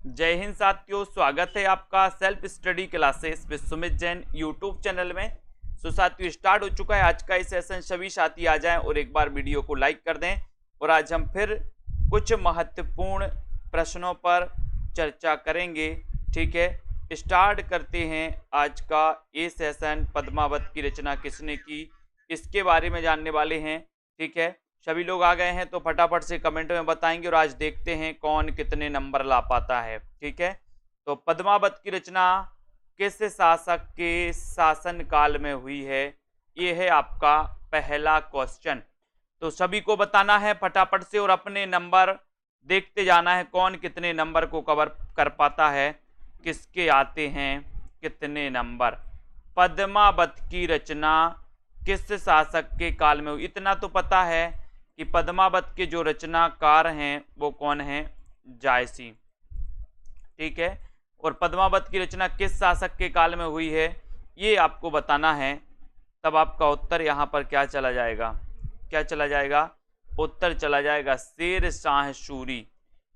जय हिंद साथियों, स्वागत है आपका self study classes with Sumit Jain YouTube channel में। सो साथियों, स्टार्ट हो चुका है आज का इस सेशन। सभी साथी आ जाएं और एक बार वीडियो को लाइक कर दें। और आज हम फिर कुछ महत्वपूर्ण प्रश्नों पर चर्चा करेंगे। ठीक है, स्टार्ट करते हैं आज का ये सेशन। पद्मावत की रचना किसने की, इसके बारे में जानने वाले हैं। ठीक है, सभी लोग आ गए हैं तो फटाफट से कमेंट में बताएंगे और आज देखते हैं कौन कितने नंबर ला पाता है। ठीक है, तो पद्मावत की रचना किस शासक के शासन काल में हुई है, ये है आपका पहला क्वेश्चन। तो सभी को बताना है फटाफट से और अपने नंबर देखते जाना है कौन कितने नंबर को कवर कर पाता है, किसके आते हैं कितने नंबर। पद्मावत की रचना किस शासक के काल में हुई, इतना तो पता है कि पद्मावत के जो रचनाकार हैं वो कौन हैं, जायसी। ठीक है, और पद्मावत की रचना किस शासक के काल में हुई है ये आपको बताना है। तब आपका उत्तर यहाँ पर क्या चला जाएगा, क्या चला जाएगा, उत्तर चला जाएगा शेर शाह सूरी।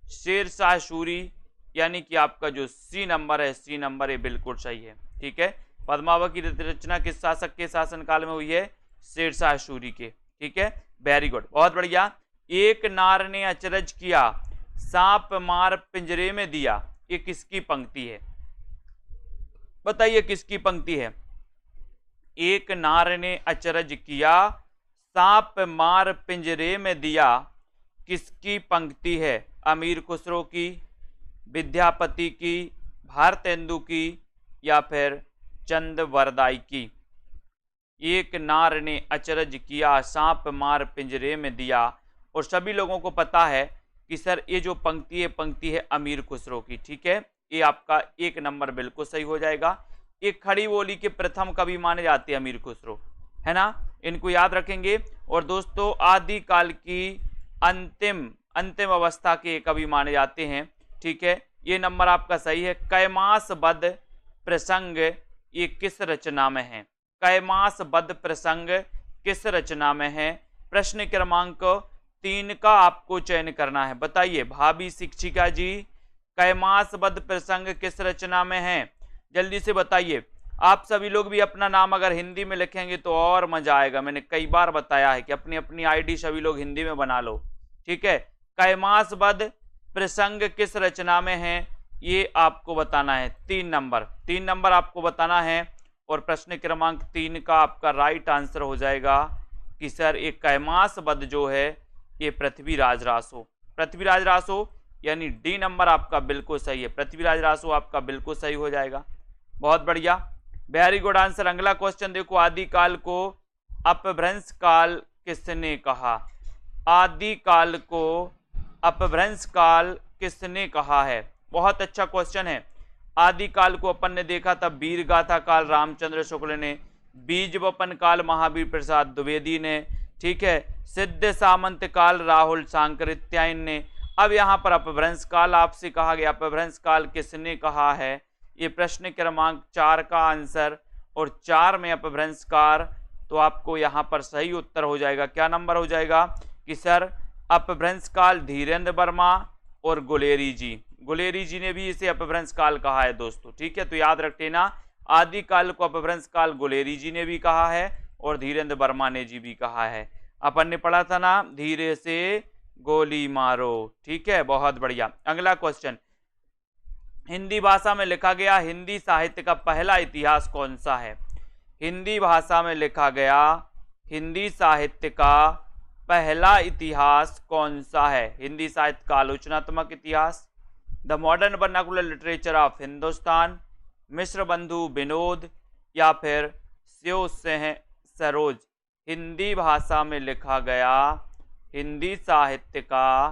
शेर शाह सूरी यानी कि आपका जो सी नंबर है, सी नंबर ये बिल्कुल सही है। ठीक है, पद्मावत की रचना किस शासक के शासनकाल में हुई है, शेर शाह सूरी के। ठीक है, वेरी गुड, बहुत बढ़िया। एक नार ने अचरज किया, सांप मार पिंजरे में दिया, ये किसकी पंक्ति है, बताइए किसकी पंक्ति है। एक नार ने अचरज किया, सांप मार पिंजरे में दिया, किसकी पंक्ति है। अमीर खुसरो की, विद्यापति की, भारतेंदु की, या फिर चंदवरदाई की। एक नार ने अचरज किया, सांप मार पिंजरे में दिया। और सभी लोगों को पता है कि सर ये जो पंक्ति है अमीर खुसरो की। ठीक है, ये आपका एक नंबर बिल्कुल सही हो जाएगा। एक खड़ी बोली के प्रथम कवि माने जाते हैं अमीर खुसरो, है ना, इनको याद रखेंगे। और दोस्तों आदिकाल की अंतिम अवस्था के कवि माने जाते हैं। ठीक है, ये नंबर आपका सही है। कैमासबद्ध प्रसंग ये किस रचना में है, कैमासबद्ध प्रसंग किस रचना में है। प्रश्न क्रमांक 3 का आपको चयन करना है। बताइए भाभी शिक्षिका जी, कैमासबद्ध प्रसंग किस रचना में है, जल्दी से बताइए। आप सभी लोग भी अपना नाम अगर हिंदी में लिखेंगे तो और मजा आएगा। मैंने कई बार बताया है कि अपनी अपनी आईडी सभी लोग हिंदी में बना लो। ठीक है, कैमासबद्ध प्रसंग किस रचना में है ये आपको बताना है। 3 नंबर आपको बताना है। और प्रश्न क्रमांक 3 का आपका राइट आंसर हो जाएगा कि सर एक कैमासबद्ध जो है ये पृथ्वीराज रासो, पृथ्वीराज रासो यानी डी नंबर आपका बिल्कुल सही है। पृथ्वीराज रासो आपका बिल्कुल सही हो जाएगा, बहुत बढ़िया, वेरी गुड आंसर। अगला क्वेश्चन देखो, आदिकाल को अपभ्रंश काल किसने कहा, आदिकाल को अपभ्रंश काल किसने कहा है। बहुत अच्छा क्वेश्चन है। आदिकाल को अपन ने देखा था वीर गाथा काल रामचंद्र शुक्ल ने, बीज वपन काल महावीर प्रसाद द्विवेदी ने, ठीक है, सिद्ध सामंत काल राहुल सांकृत्यायन ने। अब यहाँ पर अपभ्रंश काल आपसे कहा गया, अपभ्रंश काल किसने कहा है, ये प्रश्न क्रमांक 4 का आंसर। और 4 में अपभ्रंश काल, तो आपको यहाँ पर सही उत्तर हो जाएगा। क्या नंबर हो जाएगा कि सर अपभ्रंश काल धीरेन्द्र वर्मा और गुलेरी जी ने भी इसे अपभ्रंश काल कहा है दोस्तों। ठीक है, तो याद रख लेना आदिकाल को अपभ्रंश काल गुलेरी जी ने भी कहा है और धीरेन्द्र वर्मा ने जी भी कहा है। अपन ने पढ़ा था ना, धीरे से गोली मारो। ठीक है, बहुत बढ़िया। अगला क्वेश्चन, हिंदी भाषा में लिखा गया हिंदी साहित्य का पहला इतिहास कौन सा है। हिंदी भाषा में लिखा गया हिंदी साहित्य का पहला इतिहास कौन सा है। हिंदी साहित्य का आलोचनात्मक इतिहास, the modern vernacular literature of Hindustan, Mishra Bandhu Vinod, या फिर शिव सिंह सरोज। हिंदी भाषा में लिखा गया हिंदी साहित्य का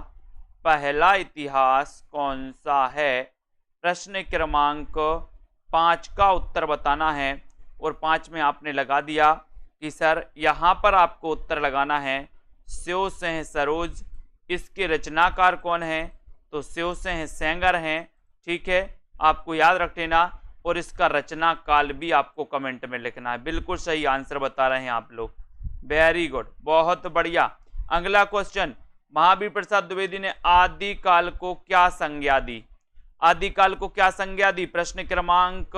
पहला इतिहास कौन सा है। प्रश्न क्रमांक 5 का उत्तर बताना है। और 5 में आपने लगा दिया कि सर यहाँ पर आपको उत्तर लगाना है शिव सिंह सरोज। इसके रचनाकार कौन है, तो शिव सिंह सेंगर हैं। ठीक है, आपको याद रख लेना। और इसका रचना काल भी आपको कमेंट में लिखना है। बिल्कुल सही आंसर बता रहे हैं आप लोग, वेरी गुड, बहुत बढ़िया। अगला क्वेश्चन, महावीर प्रसाद द्विवेदी ने आदिकाल को क्या संज्ञा दी। आदिकाल को क्या संज्ञा दी? प्रश्न क्रमांक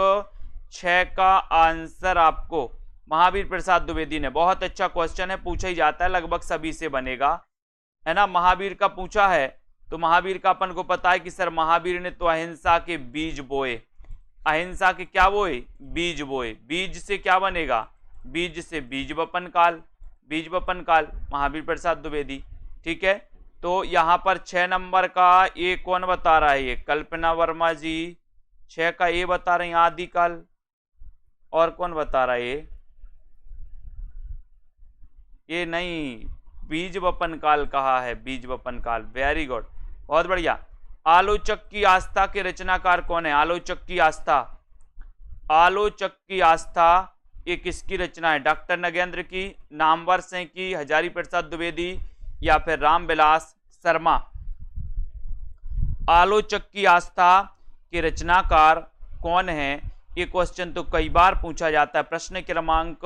6 का आंसर आपको महावीर प्रसाद द्विवेदी ने। बहुत अच्छा क्वेश्चन है, पूछा ही जाता है, लगभग सभी से बनेगा, है ना। महावीर का पूछा है तो महावीर का अपन को पता है कि सर महावीर ने तो अहिंसा के बीज बोए। अहिंसा के क्या बोए? बीज बोए। बीज से क्या बनेगा? बीज से बीज वपन काल, बीज वपन काल, महावीर प्रसाद द्विवेदी। ठीक है, तो यहां पर 6 नंबर का ए कौन बता रहा है? ये कल्पना वर्मा जी 6 का ए बता रहे हैं, आदिकाल। और कौन बता रहा है? ये नहीं, बीज वपन काल कहा है, बीज वपन काल। वेरी गुड, बहुत बढ़िया। आलोचक की आस्था के रचनाकार कौन है? आलोचक की आस्था, आलोचक की आस्था ये किसकी रचना है? डॉक्टर नगेंद्र की, नामवर सिंह की, हजारी प्रसाद द्विवेदी या फिर रामविलास शर्मा? आलोचक की आस्था के रचनाकार कौन है? ये क्वेश्चन तो कई बार पूछा जाता है। प्रश्न क्रमांक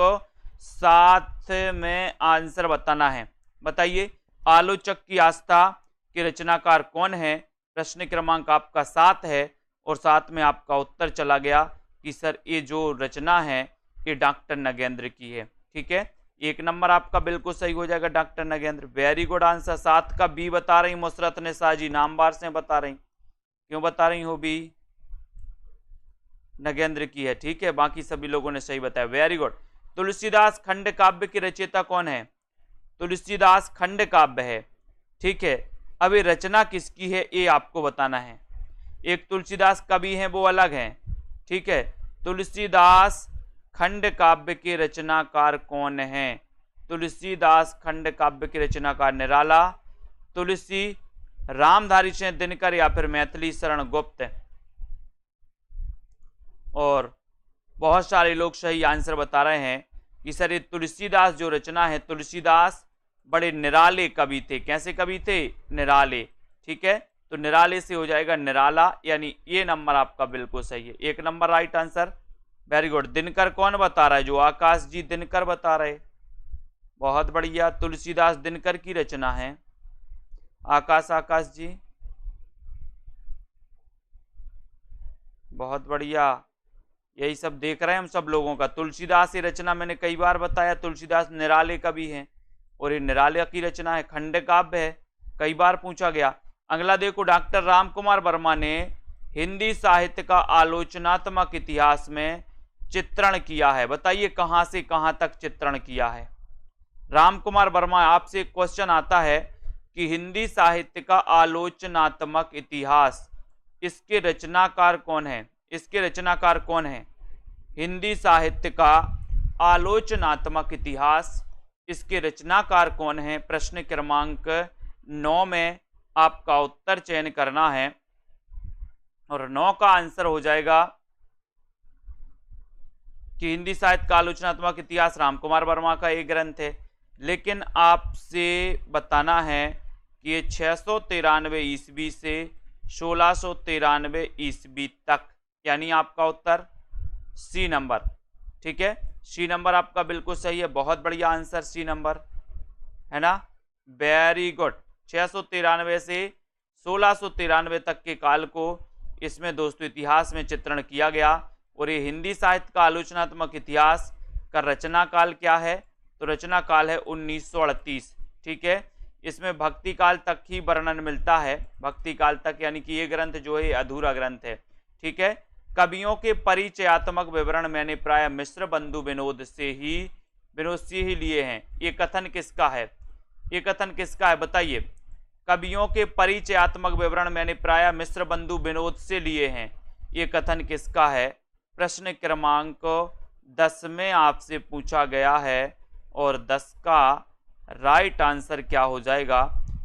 7 में आंसर बताना है। बताइए, आलोचक की आस्था के रचनाकार कौन है? प्रश्न क्रमांक आपका 7 है और 7 में आपका उत्तर चला गया कि सर ये जो रचना है ये डॉक्टर नगेंद्र की है। ठीक है, 1 नंबर आपका बिल्कुल सही हो जाएगा, doctor Nagendra. Very good answer. 7 का बी बता रही मुसरत निसा जी, नामवार से बता रही। क्यों बता रही हो? बी नगेंद्र की है। ठीक है, बाकी सभी लोगों ने सही बताया। Very good. तुलसीदास खंड काव्य के रचयिता कौन है? तुलसीदास खंड काव्य है। ठीक है, अब ये रचना किसकी है ये आपको बताना है। एक तुलसीदास कवि हैं, वो अलग हैं। ठीक है, तुलसीदास खंड काव्य के रचनाकार कौन है? तुलसीदास खंड काव्य के रचनाकार निराला, तुलसी, रामधारी सिंह दिनकर या फिर मैथिली शरण गुप्त? और बहुत सारे लोग सही आंसर बता रहे हैं कि सर ये तुलसीदास जो रचना है, तुलसीदास बड़े निराले कवि थे। कैसे कवि थे? निराले। ठीक है, तो निराले से हो जाएगा निराला, यानी ये नंबर आपका बिल्कुल सही है। 1 number right answer. Very good. Dinkar कौन बता रहा है? जो आकाश जी दिनकर बता रहे। बहुत बढ़िया, तुलसीदास दिनकर की रचना है। आकाश जी, बहुत बढ़िया। यही सब देख रहे हैं हम सब लोगों का। तुलसीदास ये रचना मैंने कई बार बताया, तुलसीदास निराले कवि हैं और ये निराले की रचना है, खंड काव्य है, कई बार पूछा गया। अगला देखो, डॉक्टर रामकुमार वर्मा ने हिंदी साहित्य का आलोचनात्मक इतिहास में चित्रण किया है। बताइए कहां से कहां तक चित्रण किया है? रामकुमार वर्मा, आपसे क्वेश्चन आता है कि हिंदी साहित्य का आलोचनात्मक इतिहास, इसके रचनाकार कौन है? इसके रचनाकार कौन है? हिंदी साहित्य का आलोचनात्मक इतिहास, इसके रचनाकार कौन है? प्रश्न क्रमांक 9 में आपका उत्तर चयन करना है और 9 का आंसर हो जाएगा कि हिंदी साहित्य का आलोचनात्मक इतिहास रामकुमार वर्मा का एक ग्रंथ है। लेकिन आपसे बताना है कि ये 693 ईस्वी से 1693 ईस्वी तक, यानी आपका उत्तर सी नंबर। ठीक है, सी नंबर आपका बिल्कुल सही है। बहुत बढ़िया आंसर, सी नंबर, है ना। Very good. 693 से 1693 तक के काल को इसमें दोस्तों इतिहास में चित्रण किया गया। और ये हिंदी साहित्य का आलोचनात्मक इतिहास का रचना काल क्या है? तो रचना काल है 1938। ठीक है, इसमें भक्ति काल तक ही वर्णन मिलता है, भक्ति काल तक, यानी कि ये ग्रंथ जो है अधूरा ग्रंथ है। ठीक है, कवियों के परिचयात्मक विवरण मैंने प्राय मिश्र बंधु विनोद से ही लिए हैं। ये कथन किसका है? ये कथन किसका है बताइए? कवियों के परिचयात्मक विवरण मैंने प्राय मिश्र बंधु विनोद से लिए हैं, ये कथन किसका है? प्रश्न क्रमांक 10 में आपसे पूछा गया है और 10 का राइट आंसर क्या हो जाएगा?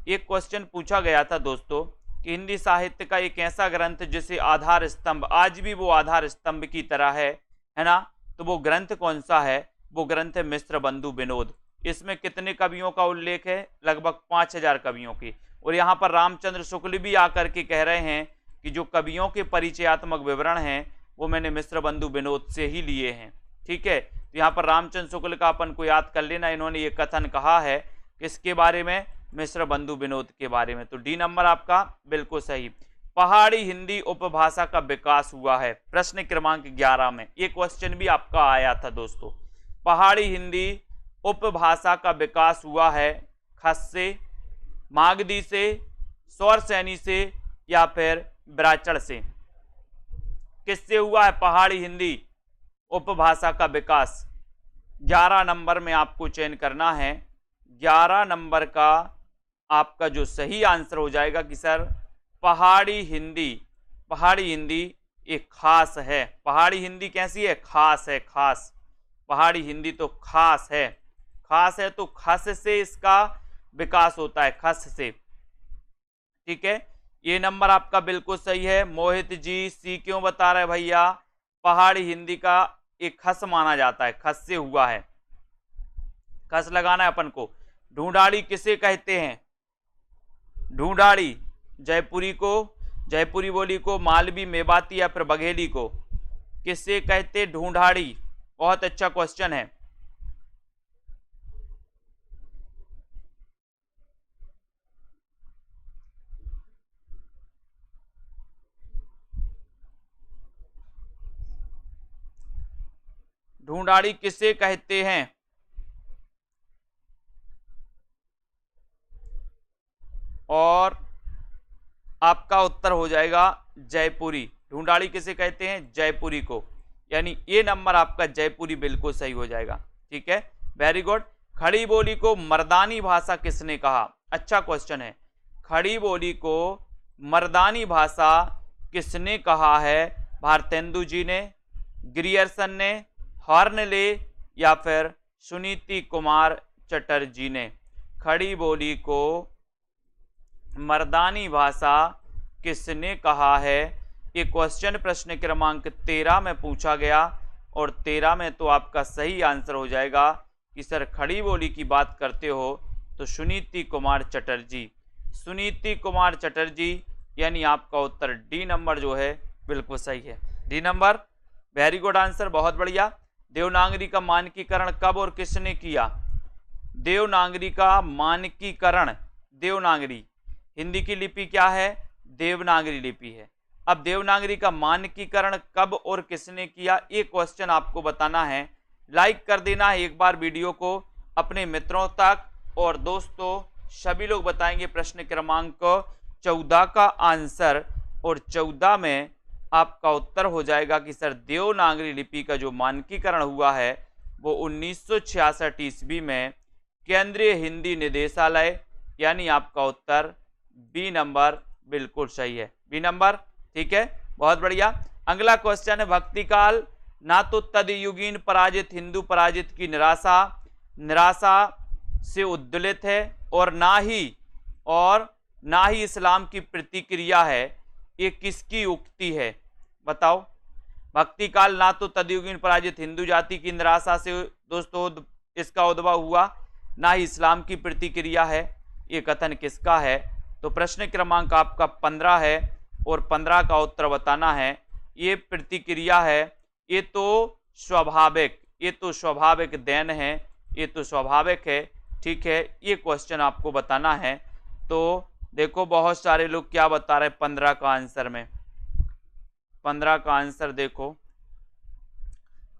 एक क्वेश्चन पूछा गया था दोस्तों कि हिंदी साहित्य का एक ऐसा ग्रंथ जिसे आधार स्तंभ, आज भी वो आधार स्तंभ की तरह है ना, तो वो ग्रंथ कौन सा है? वो ग्रंथ है मिश्र बंधु विनोद। इसमें कितने कवियों का उल्लेख है? लगभग 5000 कवियों की। और यहाँ पर रामचंद्र शुक्ल भी आकर के कह रहे हैं कि जो कवियों के परिचयात्मक विवरण हैं वो मैंने मिश्र बंधु विनोद से ही लिए हैं। ठीक है, तो यहाँ पर रामचंद्र शुक्ल का अपन को याद कर लेना, इन्होंने ये कथन कहा है किसके बारे में? मिश्र बंधु विनोद के बारे में। तो डी नंबर आपका बिल्कुल सही। पहाड़ी हिंदी उपभाषा का विकास हुआ है? प्रश्न क्रमांक 11 में ये क्वेश्चन भी आपका आया था दोस्तों। पहाड़ी हिंदी उपभाषा का विकास हुआ है खस से, मागधी से, सौरसैनी से या फिर ब्राचड़ से? किससे हुआ है पहाड़ी हिंदी उपभाषा का विकास? 11 नंबर में आपको चयन करना है। 11 नंबर का आपका जो सही आंसर हो जाएगा कि सर पहाड़ी हिंदी एक खास है। पहाड़ी हिंदी कैसी है? खास है, खास। पहाड़ी हिंदी तो खास है, खास है तो खस से इसका विकास होता है, खस से। ठीक है, ये नंबर आपका बिल्कुल सही है। मोहित जी सी क्यों बता रहे भैया? पहाड़ी हिंदी का एक खस माना जाता है, खस से हुआ है, खस लगाना है अपन को। ढूंढाड़ी किसे कहते हैं? ढूंढाड़ी जयपुरी को, जयपुरी बोली को, मालवी, मेवाती या फिर बघेली को किससे कहते? ढूंढाड़ी। बहुत अच्छा क्वेश्चन है। ढूंढाड़ी किसे कहते हैं? और आपका उत्तर हो जाएगा जयपुरी। ढूंढाड़ी किसे कहते हैं? जयपुरी को। यानी ये नंबर आपका जयपुरी बिल्कुल सही हो जाएगा। ठीक है, वेरी गुड। खड़ी बोली को मर्दानी भाषा किसने कहा? अच्छा क्वेश्चन है। खड़ी बोली को मर्दानी भाषा किसने कहा है? भारतेंदु जी ने, ग्रियर्सन ने, हॉर्नले या फिर सुनीति कुमार चटर्जी ने? खड़ी बोली को मर्दानी भाषा किसने कहा है? ये क्वेश्चन प्रश्न क्रमांक 13 में पूछा गया और 13 में तो आपका सही आंसर हो जाएगा कि सर खड़ी बोली की बात करते हो तो सुनीति कुमार चटर्जी। सुनीति कुमार चटर्जी, यानी आपका उत्तर डी नंबर जो है बिल्कुल सही है। D number, very good answer, बहुत बढ़िया। देवनागरी का मानकीकरण कब और किसने किया? देवनागरी का मानकीकरण, देवनागरी हिंदी की लिपि क्या है? देवनागरी लिपि है। अब देवनागरी का मानकीकरण कब और किसने किया? ये क्वेश्चन आपको बताना है। लाइक कर देना है एक बार वीडियो को अपने मित्रों तक, और दोस्तों सभी लोग बताएंगे प्रश्न क्रमांक 14 का आंसर, और 14 में आपका उत्तर हो जाएगा कि सर देवनागरी लिपि का जो मानकीकरण हुआ है वो 1966 ईस्वी में केंद्रीय हिंदी निदेशालय, यानी आपका उत्तर बी नंबर बिल्कुल सही है। बी नंबर, ठीक है, बहुत बढ़िया। अगला क्वेश्चन है, भक्ति काल ना तो तदयुगीन पराजित हिंदू पराजित की निराशा से उद्दुलित है और ना ही इस्लाम की प्रतिक्रिया है। ये किसकी उक्ति है? बताओ। भक्ति काल ना तो तदयुगीन पराजित हिंदू जाति की निराशा से दोस्तों इसका उद्भव हुआ, ना ही इस्लाम की प्रतिक्रिया है। ये कथन किसका है? तो प्रश्न क्रमांक आपका 15 है और 15 का उत्तर बताना है। ये प्रतिक्रिया है, ये तो स्वाभाविक देन है, ये तो स्वाभाविक है। ठीक है, ये क्वेश्चन आपको बताना है। तो देखो बहुत सारे लोग क्या बता रहे हैं 15 का आंसर में। 15 का आंसर देखो,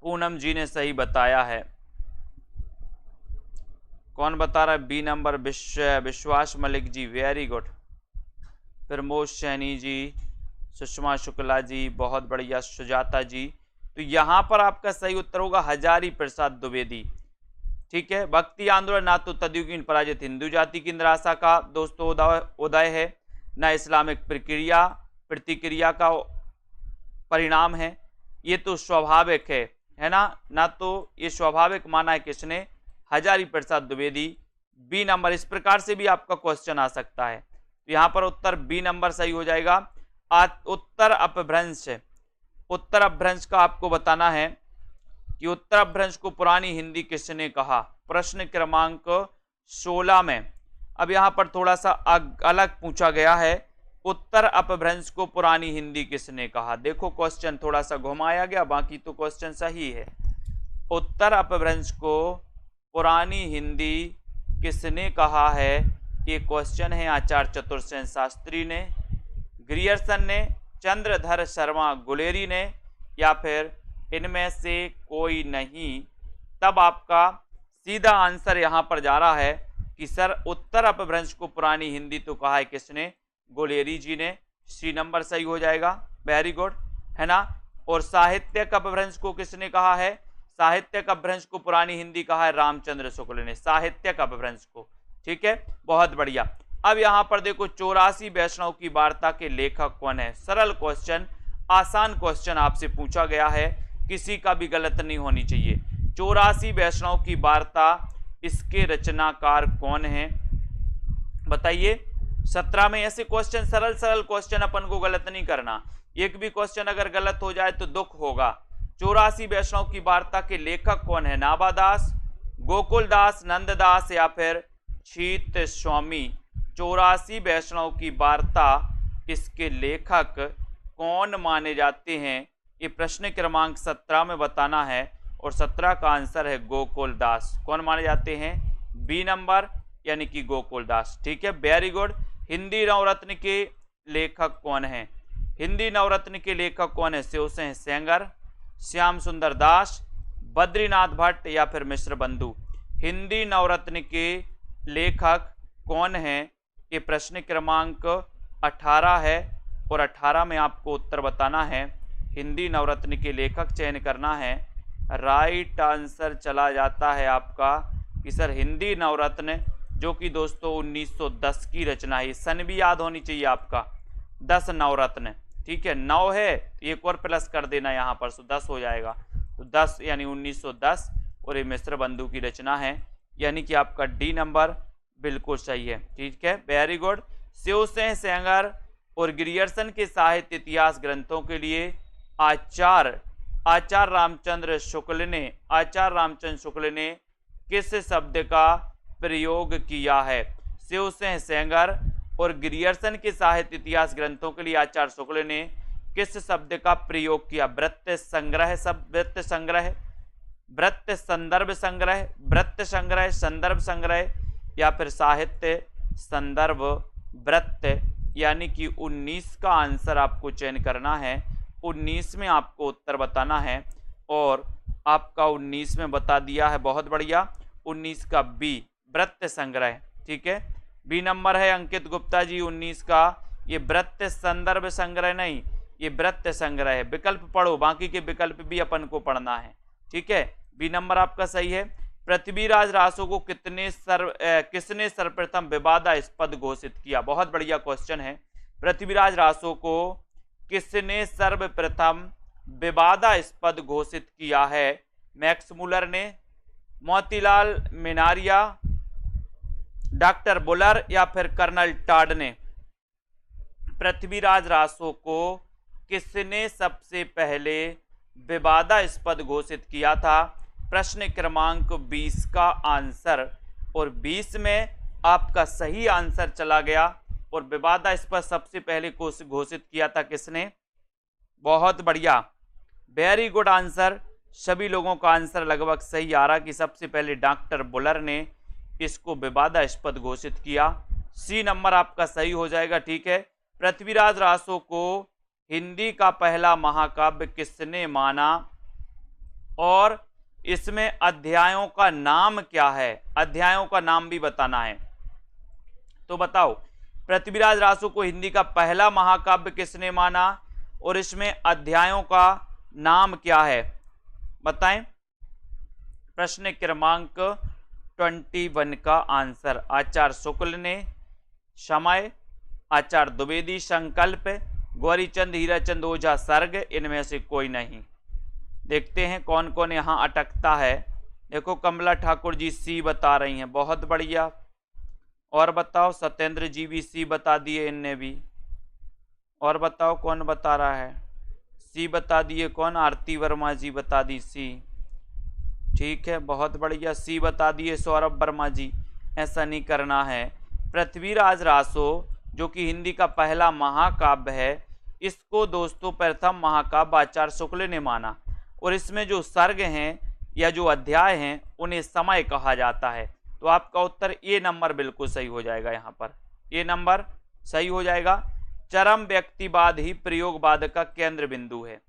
पूनम जी ने सही बताया है। कौन बता रहा है? बी नंबर, विश्वास मलिक जी, वेरी गुड। प्रमोद सैनी जी, सुषमा शुक्ला जी, बहुत बढ़िया। सुजाता जी, तो यहाँ पर आपका सही उत्तर होगा हजारी प्रसाद द्विवेदी। ठीक है, भक्ति आंदोलन ना तो तदयुगीन पराजित हिंदू जाति की निराशा का दोस्तों उदय है, ना इस्लामिक प्रतिक्रिया का परिणाम है। ये तो स्वाभाविक है ना तो ये स्वाभाविक माना है किसने? हजारी प्रसाद द्विवेदी। बी नंबर, इस प्रकार से भी आपका क्वेश्चन आ सकता है। तो यहाँ पर उत्तर बी नंबर सही हो जाएगा। उत्तर अपभ्रंश का आपको बताना है कि उत्तर अपभ्रंश को पुरानी हिंदी किसने कहा? प्रश्न क्रमांक 16 में। अब यहाँ पर थोड़ा सा अलग पूछा गया है, उत्तर अपभ्रंश को पुरानी हिंदी किसने कहा? देखो क्वेश्चन थोड़ा सा घुमाया गया, बाकी तो क्वेश्चन सही है। उत्तर अपभ्रंश को पुरानी हिंदी किसने कहा है? ये क्वेश्चन है आचार्य चतुर्सेन शास्त्री ने, ग्रियर्सन ने, चंद्रधर शर्मा गुलेरी ने, या फिर इनमें से कोई नहीं। तब आपका सीधा आंसर यहां पर जा रहा है कि सर उत्तर अपभ्रंश को पुरानी हिंदी तो कहा है किसने, गुलेरी जी ने। सी नंबर सही हो जाएगा, वेरी गुड, है ना। और साहित्यिक अपभ्रंश को किसने कहा है, साहित्यिक अपभ्रंश को पुरानी हिंदी कहा है रामचंद्र शुक्ल ने, साहित्यिक अपभ्रंश को, ठीक है, बहुत बढ़िया। अब यहां पर देखो 84 वैष्णव की वार्ता के लेखक कौन है। सरल क्वेश्चन, आसान क्वेश्चन आपसे पूछा गया है, किसी का भी गलत नहीं होनी चाहिए। 84 वैष्णव की वार्ता, इसके रचनाकार कौन है बताइए। 17 में ऐसे क्वेश्चन, सरल सरल क्वेश्चन, अपन को गलत नहीं करना। एक भी क्वेश्चन अगर गलत हो जाए तो दुख होगा। 84 वैष्णव की वार्ता के लेखक कौन है, नाभादास, गोकुलदास, नंददास, या फिर छीत स्वामी। 84 वैष्णव की वार्ता, इसके लेखक कौन माने जाते हैं, ये प्रश्न क्रमांक 17 में बताना है। और 17 का आंसर है गोकुलदास। कौन माने जाते हैं, बी नंबर, यानी कि गोकुलदास, ठीक है, वेरी गुड। हिंदी नवरत्न के लेखक कौन है, हिंदी नवरत्न के लेखक कौन है, शिव सिंह सेंगर, श्याम सुंदर दास, बद्रीनाथ भट्ट, या फिर मिश्र बंधु। हिंदी नवरत्न के लेखक कौन है, ये प्रश्न क्रमांक 18 है। और 18 में आपको उत्तर बताना है। हिंदी नवरत्न के लेखक चयन करना है। राइट आंसर चला जाता है आपका कि सर हिंदी नवरत्न, जो कि दोस्तों 1910 की रचना है। सन भी याद होनी चाहिए आपका, 10 नवरत्न, ठीक है, 9 है, एक और प्लस कर देना यहाँ पर, तो 10 हो जाएगा। तो 10 यानी 1910, और ये मिश्र बंधु की रचना है, यानी कि आपका डी नंबर बिल्कुल सही है, ठीक है, वेरी गुड। शिव सिंह सेंगर और ग्रियर्सन के साहित्य इतिहास ग्रंथों के लिए आचार्य रामचंद्र शुक्ल ने किस शब्द का प्रयोग किया है। शिव सिंह सेंगर और ग्रियर्सन के साहित्य इतिहास ग्रंथों के लिए आचार्य शुक्ल ने किस शब्द का प्रयोग किया। वृत्त संग्रह, वृत्त संग्रह, वृत्त संदर्भ संग्रह, वृत्त संग्रह, संदर्भ संग्रह, या फिर साहित्य संदर्भ वृत्त। यानी कि 19 का आंसर आपको चयन करना है। 19 में आपको उत्तर बताना है, और आपका 19 में बता दिया है, बहुत बढ़िया। 19 का बी, वृत्त संग्रह, ठीक है, बी नंबर है अंकित गुप्ता जी 19 का। ये वृत्त संदर्भ संग्रह नहीं, ये वृत्त संग्रह है। विकल्प पढ़ो, बाकी के विकल्प भी अपन को पढ़ना है, ठीक है, बी नंबर आपका सही है। पृथ्वीराज रासो को किसने सर्वप्रथम विवादास्पद घोषित किया। बहुत बढ़िया क्वेश्चन है। पृथ्वीराज रासो को किसने सर्वप्रथम विवादास्पद घोषित किया है। मैक्स मुलर ने, मोतीलाल मिनारिया, डॉक्टर बुलर, या फिर कर्नल टाड ने। पृथ्वीराज रासो को किसने सबसे पहले विवादास्पद घोषित किया था। प्रश्न क्रमांक 20 का आंसर, और 20 में आपका सही आंसर चला गया। और विवादास्पद सबसे पहले घोषित किया था किसने। बहुत बढ़िया, वेरी गुड आंसर। सभी लोगों का आंसर लगभग सही आ रहा कि सबसे पहले डॉक्टर बुलर ने इसको विवादास्पद घोषित किया। सी नंबर आपका सही हो जाएगा, ठीक है। पृथ्वीराज रासो को हिंदी का पहला महाकाव्य किसने माना, और इसमें अध्यायों का नाम क्या है। अध्यायों का नाम भी बताना है, तो बताओ पृथ्वीराज रासो को हिंदी का पहला महाकाव्य किसने माना, और इसमें अध्यायों का नाम क्या है, बताएं। प्रश्न क्रमांक 21 का आंसर आचार्य शुक्ल ने, समय, आचार्य द्विवेदी संकल्प, गौरीचंद हीराचंद ओझा सर्ग, इनमें से कोई नहीं। देखते हैं कौन कौन यहाँ अटकता है। देखो कमला ठाकुर जी सी बता रही हैं, बहुत बढ़िया। और बताओ, सत्येंद्र जी भी सी बता दिए इनने भी। और बताओ कौन बता रहा है, सी बता दिए कौन, आरती वर्मा जी बता दी सी, ठीक है, बहुत बढ़िया, सी बता दिए सौरभ वर्मा जी। ऐसा नहीं करना है। पृथ्वीराज रासो जो कि हिंदी का पहला महाकाव्य है, इसको दोस्तों प्रथम महाकाव्य आचार्य शुक्ल ने माना। और इसमें जो सर्ग हैं या जो अध्याय हैं उन्हें समय कहा जाता है। तो आपका उत्तर ए नंबर बिल्कुल सही हो जाएगा। यहाँ पर ए नंबर सही हो जाएगा। चरम व्यक्तिवाद ही प्रयोगवाद का केंद्र बिंदु है।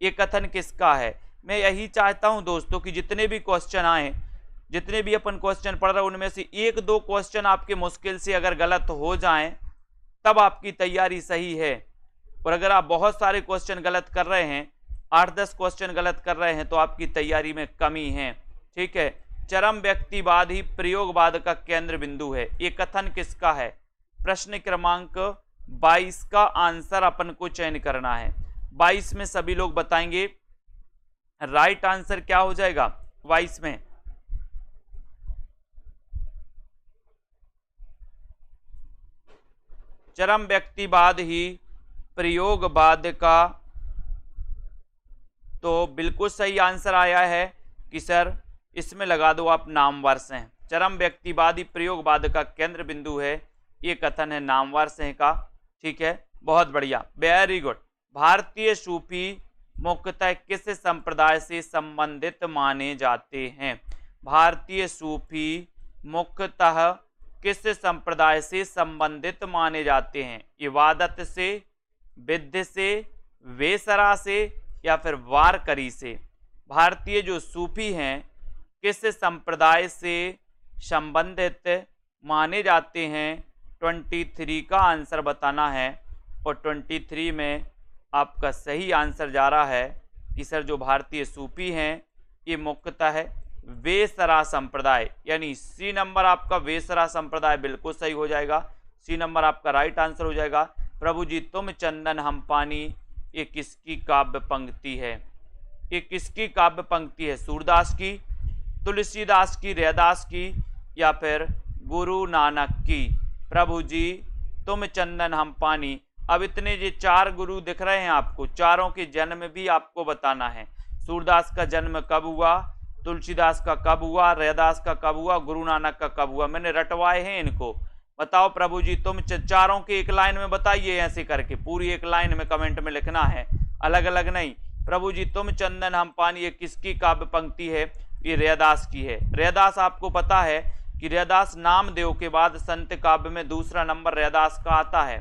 ये कथन किसका है? मैं यही चाहता हूं दोस्तों कि जितने भी क्वेश्चन आए, जितने भी अपन क्वेश्चन पढ़ रहे हैं, उनमें से एक दो क्वेश्चन आपके मुश्किल से अगर गलत हो जाएं तब आपकी तैयारी सही है। और अगर आप बहुत सारे क्वेश्चन गलत कर रहे हैं, 8-10 क्वेश्चन गलत कर रहे हैं, तो आपकी तैयारी में कमी है। ठीक है, चरम व्यक्तिवाद ही प्रयोगवाद का केंद्र बिंदु है। ये कथन किसका है? प्रश्न क्रमांक 22 का आंसर अपन को चयन करना है। 22 में सभी लोग बताएंगे राइट आंसर क्या हो जाएगा। 22 में चरम व्यक्तिवाद ही प्रयोगवाद का, तो बिल्कुल सही आंसर आया है कि सर इसमें लगा दो आप नामवर से। चरम व्यक्तिवादी प्रयोगवाद का केंद्र बिंदु है, ये कथन है नामवर से का। ठीक है, बहुत बढ़िया, वेरी गुड। भारतीय सूफी मुख्यतः किस संप्रदाय से संबंधित माने जाते हैं? भारतीय सूफी मुख्यतः किस संप्रदाय से संबंधित माने जाते हैं? इबादत से, विद्य से, वेसरा से, या फिर वारकरी से? भारतीय जो सूफी हैं किस संप्रदाय से संबंधित माने जाते हैं? 23 का आंसर बताना है। और 23 में आपका सही आंसर जा रहा है कि सर जो भारतीय सूफी हैं ये मुख्यतः है वेसरा संप्रदाय, यानी सी नंबर आपका वेसरा संप्रदाय बिल्कुल सही हो जाएगा। सी नंबर आपका राइट आंसर हो जाएगा। प्रभु जी तुम चंदन हम पानी, ये किसकी काव्य पंक्ति है? ये किसकी काव्य पंक्ति है? सूरदास की, तुलसीदास की, रैदास की, या फिर गुरु नानक की? प्रभु जी तुम चंदन हम पानी। अब इतने ये 4 गुरु दिख रहे हैं आपको, चारों के जन्म भी आपको बताना है। सूरदास का जन्म कब हुआ, तुलसीदास का कब हुआ, रैदास का कब हुआ, गुरु नानक का कब हुआ? मैंने रटवाए हैं इनको। बताओ प्रभु जी तुम चारों के एक लाइन में बताइए, ऐसे करके पूरी एक लाइन में कमेंट में लिखना है, अलग अलग नहीं। प्रभु जी तुम चंदन हम पानी, ये किसकी काव्य पंक्ति है? ये रैदास की है। रैदास आपको पता है कि रैदास नामदेव के बाद संत काव्य में दूसरा नंबर रैदास का आता है।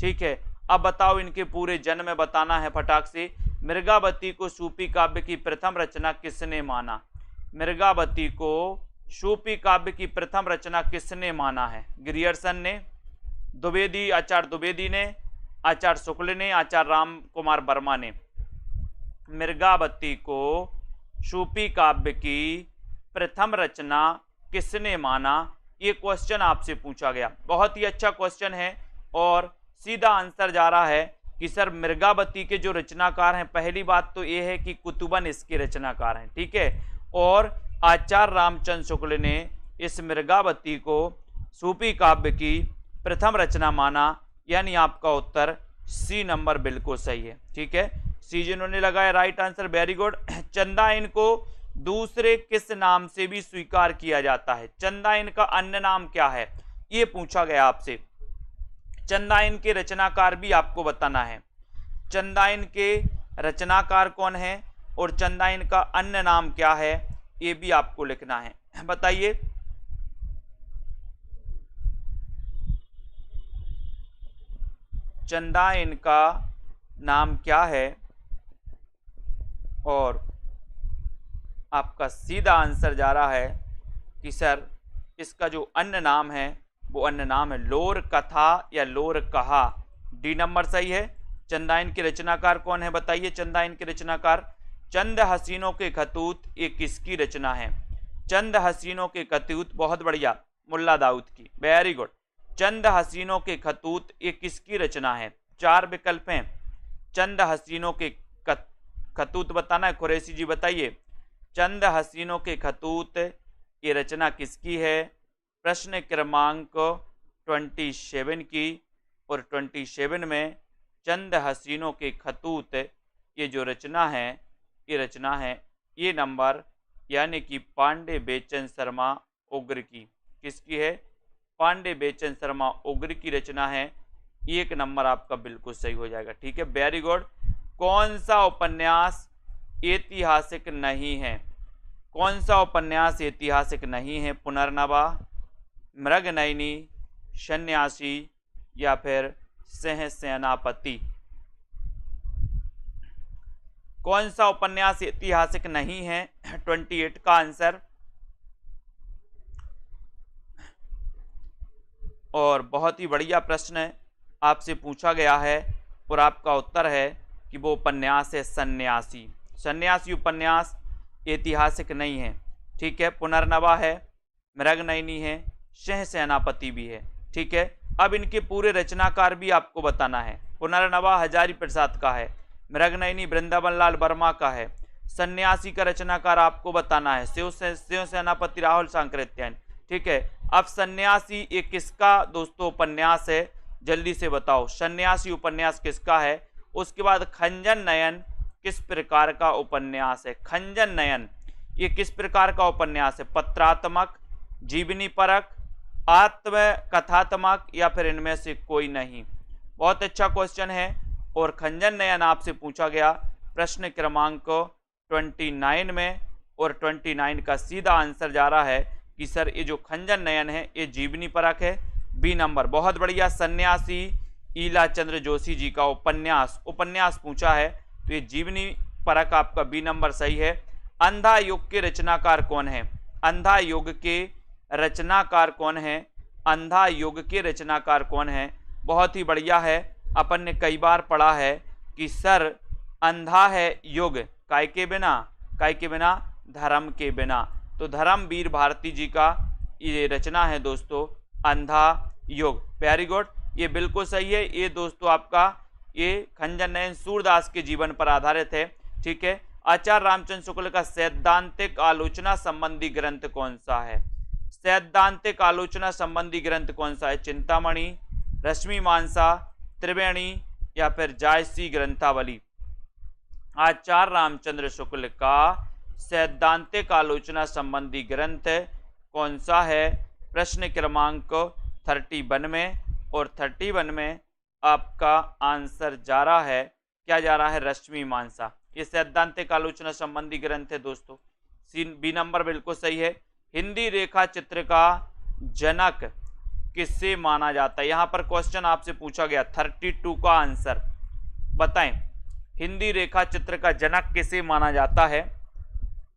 ठीक है, अब बताओ इनके पूरे जन्म में बताना है फटाक से। मृगावती को सूफी काव्य की प्रथम रचना किसने माना? मृगावती को सूफी काव्य की प्रथम रचना किसने माना है? ग्रियर्सन ने, द्विवेदी, आचार्य द्विवेदी ने, आचार्य शुक्ल ने, आचार्य राम कुमार वर्मा ने। मृगावती को सूफी काव्य की प्रथम रचना किसने माना? ये क्वेश्चन आपसे पूछा गया, बहुत ही अच्छा क्वेश्चन है। और सीधा आंसर जा रहा है कि सर मृगावती के जो रचनाकार हैं, पहली बात तो ये है कि कुतुबन इसके रचनाकार हैं। ठीक है, और आचार्य रामचंद्र शुक्ल ने इस मृगावती को सूफी काव्य की प्रथम रचना माना, यानी आपका उत्तर सी नंबर बिल्कुल सही है। ठीक है, सी जिन्होंने लगाया राइट आंसर, वेरी गुड। चंदाइन को दूसरे किस नाम से भी स्वीकार किया जाता है? चंदाइन का अन्य नाम क्या है? ये पूछा गया आपसे। चंदाइन के रचनाकार भी आपको बताना है। चंदाइन के रचनाकार कौन है और चंदाइन का अन्य नाम क्या है, ये भी आपको लिखना है। बताइए। चंदाइन का नाम क्या है? और आपका सीधा आंसर जा रहा है कि सर इसका जो अन्य नाम है वो अन्य नाम है लोर कथा या लोर कहा। डी नंबर सही है। चंदाइन के रचनाकार कौन है बताइए? चंदाइन के रचनाकार चंद हसीनों के खतूत, ये किसकी रचना है? चंद हसीनों के खतूत, बहुत बढ़िया, मुल्ला दाऊद की, वेरी गुड। चंद हसीनों के खतूत ये किसकी रचना है? 4 विकल्प हैं। चंद हसीनों के खतूत बताना है, कुरैशी जी बताइए। चंद हसीनों के खतूत ये रचना किसकी है? प्रश्न क्रमांक 27 की। और 27 में चंद हसीनों के खतूत ये जो रचना है, ये रचना है ये नंबर यानी कि पांडे बेचन शर्मा उग्र की। किसकी है? पांडे बेचन शर्मा उग्र की रचना है। 1 नंबर आपका बिल्कुल सही हो जाएगा। ठीक है, वेरी गुड। कौन सा उपन्यास ऐतिहासिक नहीं है? कौन सा उपन्यास ऐतिहासिक नहीं है? पुनर्नवा, मृगनयनी, सन्यासी या फिर सिंह सेनापति। कौन सा उपन्यास ऐतिहासिक नहीं है? 28 का आंसर। और बहुत ही बढ़िया प्रश्न आपसे पूछा गया है और आपका उत्तर है कि वो उपन्यास है सन्यासी। सन्यासी उपन्यास ऐतिहासिक नहीं है, ठीक है। पुनर्नवा है, मृगनयनी है, सिंह सेनापति भी है, ठीक है। अब इनके पूरे रचनाकार भी आपको बताना है। पुनर्नवा हजारी प्रसाद का है, मृगनयनी वृंदावन लाल वर्मा का है, सन्यासी का रचनाकार आपको बताना है शिव सेनापति राहुल सांकृत्यायन, ठीक है। अब सन्यासी ये किसका दोस्तों उपन्यास है, जल्दी से बताओ सन्यासी उपन्यास किसका है। उसके बाद खंजन नयन किस प्रकार का उपन्यास है? खंजन नयन ये किस प्रकार का उपन्यास है? पत्रात्मक, जीवनी परक, आत्मकथात्मक या फिर इनमें से कोई नहीं? बहुत अच्छा क्वेश्चन है और खंजन नयन आपसे पूछा गया प्रश्न क्रमांक 29 में, और 29 का सीधा आंसर जा रहा है कि सर ये जो खंजन नयन है ये जीवनी परक है, बी नंबर। बहुत बढ़िया। सन्यासी ईला चंद्र जोशी जी का उपन्यास पूछा है तो ये जीवनी परक आपका बी नंबर सही है। अंधा युग के रचनाकार कौन है? अंधा युग के रचनाकार कौन है? अंधा युग के रचनाकार कौन है? बहुत ही बढ़िया है। अपन ने कई बार पढ़ा है कि सर अंधा है युग काय के बिना? काय के बिना? धर्म के बिना। तो धर्मवीर भारती जी का ये रचना है दोस्तों अंधा युग। वेरी गुड, ये बिल्कुल सही है। ये दोस्तों आपका ये खंजन नयन सूरदास के जीवन पर आधारित है, ठीक है। आचार्य रामचंद्र शुक्ल का सैद्धांतिक आलोचना संबंधी ग्रंथ कौन सा है? सैद्धांतिक आलोचना संबंधी ग्रंथ कौन सा है? चिंतामणि, रश्मि मानसा, त्रिवेणी या फिर जायसी ग्रंथावली? आचार्य रामचंद्र शुक्ल का सैद्धांतिक आलोचना संबंधी ग्रंथ कौन सा है? प्रश्न क्रमांक 31 में, और 31 में आपका आंसर जा रहा है, क्या जा रहा है? रश्मि मानसा। ये सैद्धांतिक आलोचना संबंधी ग्रंथ है दोस्तों, बी नंबर बिल्कुल सही है। हिंदी रेखा चित्र का जनक किससे माना जाता है? यहां पर क्वेश्चन आपसे पूछा गया 32 का आंसर बताएं। हिंदी रेखा चित्र का जनक किसे माना जाता है?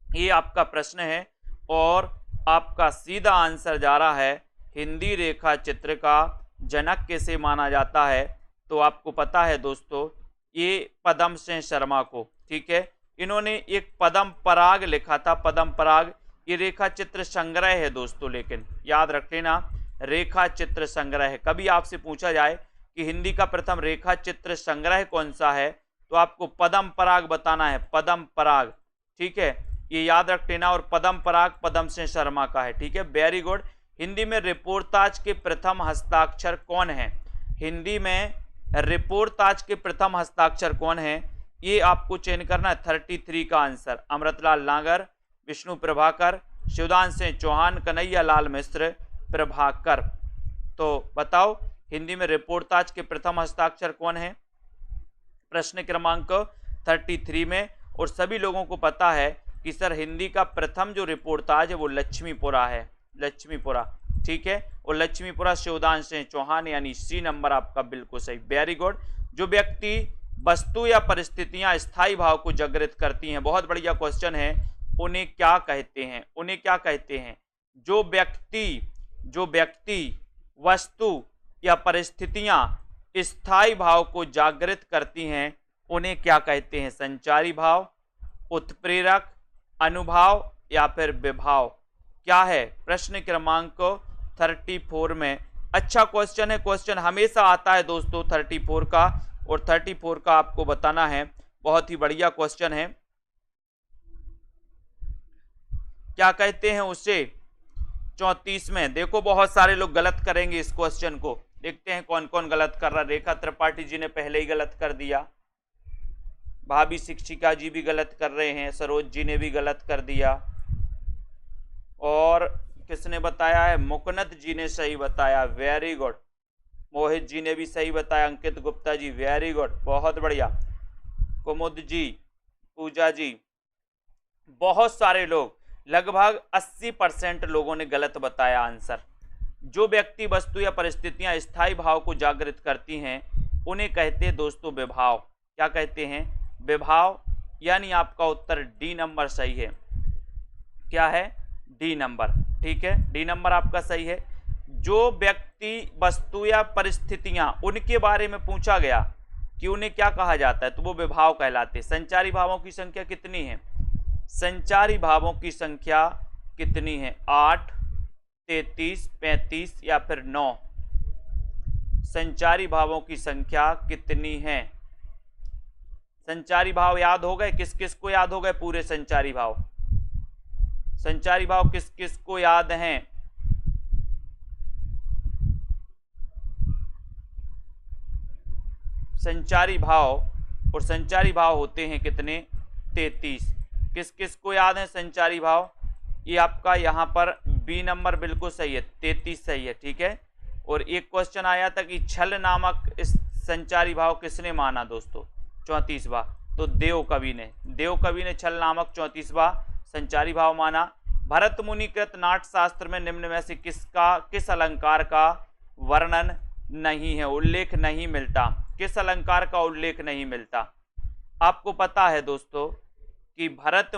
ये आपका प्रश्न है और आपका सीधा आंसर जा रहा है हिंदी रेखा चित्र का जनक किसे माना जाता है? तो आपको पता है दोस्तों ये पद्म सिंह शर्मा को, ठीक है। इन्होंने एक पद्म पराग लिखा था, पद्म पराग। ये रेखा चित्र संग्रह है दोस्तों, लेकिन याद रख लेना रेखा चित्र संग्रह है। कभी आपसे पूछा जाए कि हिंदी का प्रथम रेखा चित्र संग्रह कौन सा है तो आपको पद्म पराग बताना है, पद्म पराग, ठीक है। ये याद रख लेना। और पद्म पराग पद्म सिंह शर्मा का है, ठीक है। Very good. हिंदी में रिपोर्ताज के प्रथम हस्ताक्षर कौन है? हिंदी में रिपोर्ताज के प्रथम हस्ताक्षर कौन है? ये आपको चयन करना है। 33 का आंसर अमृतलाल नागर, विष्णु प्रभाकर, शिवदान सिंह चौहान, कन्हैया लाल मिश्र, प्रभाकर। तो बताओ हिंदी में रिपोर्ताज के प्रथम हस्ताक्षर कौन है? प्रश्न क्रमांक 33 में। और सभी लोगों को पता है कि सर हिंदी का प्रथम जो रिपोर्ताज है वो लक्ष्मीपुरा है, लक्ष्मीपुरा, ठीक है। और लक्ष्मीपुरा शिवदान सिंह चौहान, यानी सी नंबर आपका बिल्कुल सही। Very good. जो व्यक्ति वस्तु या परिस्थितियां स्थायी भाव को जागृत करती हैं, बहुत बढ़िया क्वेश्चन है, उन्हें क्या कहते हैं? उन्हें क्या कहते हैं? जो व्यक्ति वस्तु या परिस्थितियां स्थायी भाव को जागृत करती हैं उन्हें क्या कहते हैं? संचारी भाव, उत्प्रेरक, अनुभाव या फिर विभाव? क्या है? प्रश्न क्रमांक 34 में। अच्छा क्वेश्चन है, क्वेश्चन हमेशा आता है दोस्तों 34 का, और 34 का आपको बताना है। बहुत ही बढ़िया क्वेश्चन है। क्या कहते हैं उसे? 34 में देखो बहुत सारे लोग गलत करेंगे इस क्वेश्चन को, देखते हैं कौन कौन गलत कर रहा। रेखा त्रिपाठी जी ने पहले ही गलत कर दिया, भाभी शिक्षिका जी भी गलत कर रहे हैं, सरोज जी ने भी गलत कर दिया, और किसने बताया है? मुकनद जी ने सही बताया, वेरी गुड। मोहित जी ने भी सही बताया, अंकित गुप्ता जी वेरी गुड, बहुत बढ़िया। कुमुद जी, पूजा जी, बहुत सारे लोग, लगभग 80% लोगों ने गलत बताया आंसर। जो व्यक्ति वस्तु या परिस्थितियां स्थायी भाव को जागृत करती हैं उन्हें कहते हैं दोस्तों विभाव। क्या कहते हैं? विभाव। यानी आपका उत्तर डी नंबर सही है। क्या है? D number. ठीक है, डी नंबर आपका सही है। जो व्यक्ति, वस्तु या परिस्थितियां उनके बारे में पूछा गया कि उन्हें क्या कहा जाता है, तो वो विभाव कहलाते हैं। संचारी भावों की संख्या कितनी है? संचारी भावों की संख्या कितनी है? 8, 33, 35 या फिर 9? संचारी भावों की संख्या कितनी है? संचारी भाव याद हो गए? किस किस को याद हो गए पूरे संचारी भाव? संचारी भाव किस किस को याद हैं? संचारी भाव, और संचारी भाव होते हैं कितने? 33। किस किस को याद है संचारी भाव? ये आपका यहाँ पर बी नंबर बिल्कुल सही है, 33 सही है। ठीक है, और एक क्वेश्चन आया था कि छल नामक इस संचारी भाव किसने माना दोस्तों? 34वां। तो देव कवि ने छल नामक 34वां संचारी भाव माना। भरत मुनि कृत नाट्यशास्त्र में निम्न में से किस अलंकार का वर्णन नहीं है, उल्लेख नहीं मिलता? किस अलंकार का उल्लेख नहीं मिलता? आपको पता है दोस्तों कि भरत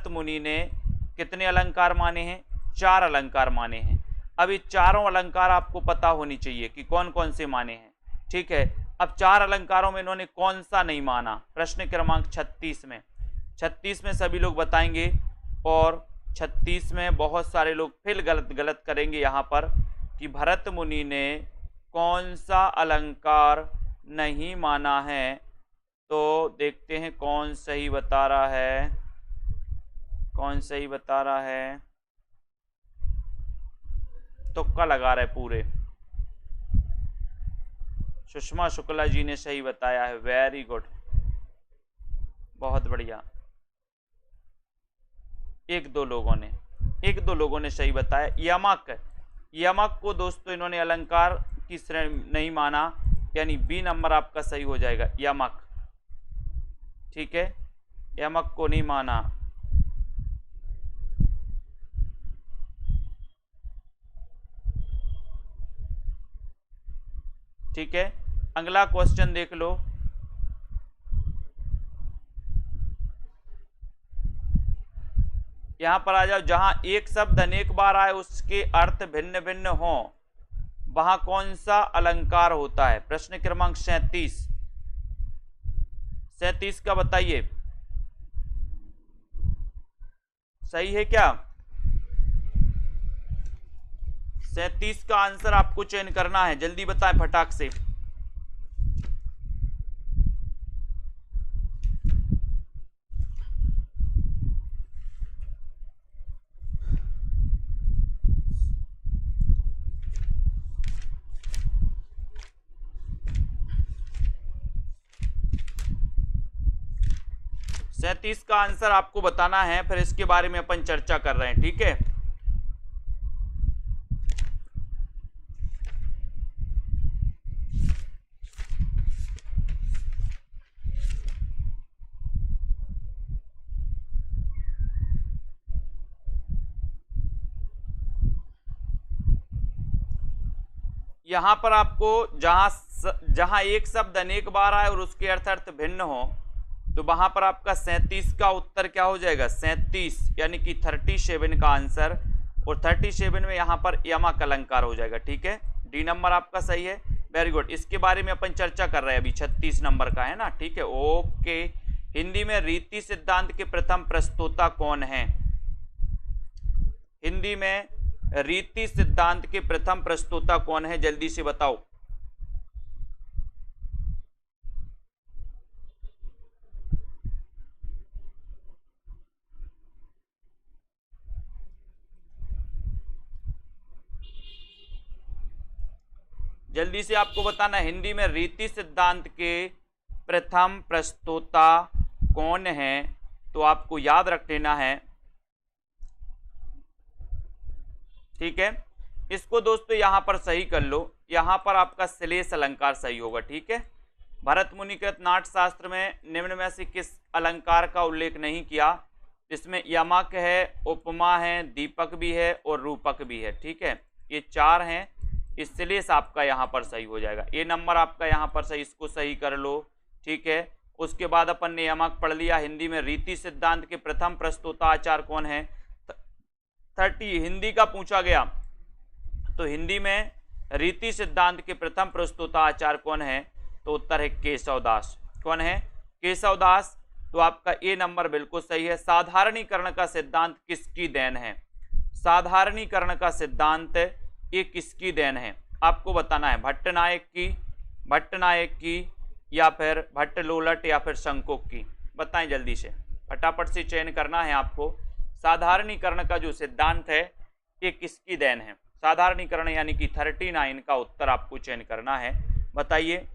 मुनि ने कितने अलंकार माने हैं? 4 अलंकार माने हैं। अब ये चारों अलंकार आपको पता होनी चाहिए कि कौन कौन से माने हैं। ठीक है, अब 4 अलंकारों में इन्होंने कौन सा नहीं माना? प्रश्न क्रमांक 36 में। 36 में सभी लोग बताएंगे, और 36 में बहुत सारे लोग फिर गलत करेंगे यहाँ पर कि भरत मुनि ने कौन सा अलंकार नहीं माना है। तो देखते हैं कौन सही बता रहा है, कौन सही बता रहा है। तुक्का लगा रहे पूरे। सुषमा शुक्ला जी ने सही बताया है, वेरी गुड, बहुत बढ़िया। एक दो लोगों ने सही बताया। यमक को दोस्तों इन्होंने अलंकार की श्रेणी नहीं माना, यानी बी नंबर आपका सही हो जाएगा, यमक। ठीक है, यमक को नहीं माना। ठीक है, अगला क्वेश्चन देख लो। यहां पर आ जाओ, जहां एक शब्द अनेक बार आए उसके अर्थ भिन्न भिन्न हो, वहां कौन सा अलंकार होता है? प्रश्न क्रमांक 37 का बताइए, सही है क्या? 37 का आंसर आपको चयन करना है, जल्दी बताएं फटाक से। सैंतीस का आंसर आपको बताना है, फिर इसके बारे में अपन चर्चा कर रहे हैं। ठीक है, यहां पर आपको जहां एक शब्द अनेक बार आए और उसके अर्थ भिन्न हो, तो वहां पर आपका 37 का उत्तर क्या हो जाएगा? 37 यानी कि 37 का आंसर, और 37 में यहां पर यमक अलंकार हो जाएगा। ठीक है, डी नंबर आपका सही है, वेरी गुड। इसके बारे में अपन चर्चा कर रहे हैं, अभी 36 नंबर का है ना। ठीक है, ओके। हिंदी में रीति सिद्धांत के प्रथम प्रस्तोता कौन है? हिंदी में रीति सिद्धांत के प्रथम प्रस्तोता कौन है, जल्दी से बताओ। जल्दी से आपको बताना, हिंदी में रीति सिद्धांत के प्रथम प्रस्तोता कौन है? तो आपको याद रख लेना है। ठीक है, इसको दोस्तों यहां पर सही कर लो, यहां पर आपका श्लेष अलंकार सही होगा। ठीक है, भरत मुनि कृत नाट्यशास्त्र में निम्न में से किस अलंकार का उल्लेख नहीं किया? इसमें यमक है, उपमा है, दीपक भी है और रूपक भी है। ठीक है, ये 4 हैं, श्लेष आपका यहाँ पर सही हो जाएगा। ए नंबर आपका यहाँ पर सही, इसको सही कर लो, ठीक है। उसके बाद अपन ने यमक पढ़ लिया। हिंदी में रीति सिद्धांत के प्रथम प्रस्तोता आचार्य कौन है? 30 हिंदी का पूछा गया तो हिंदी में रीति सिद्धांत के प्रथम प्रस्तोता आचार्य कौन है? तो उत्तर है केशवदास। कौन है? केशवदास। तो आपका ए नंबर बिल्कुल सही है। साधारणीकरण का सिद्धांत किसकी देन है? साधारणीकरण का सिद्धांत ये किसकी देन है आपको बताना है। भट्टनायक की या फिर भट्टलोलट या फिर शंकोक की? बताएं जल्दी से, फटाफट से चयन करना है आपको। साधारणीकरण का जो सिद्धांत है ये किसकी देन है? साधारणीकरण यानी कि 39 का उत्तर आपको चयन करना है। बताइए।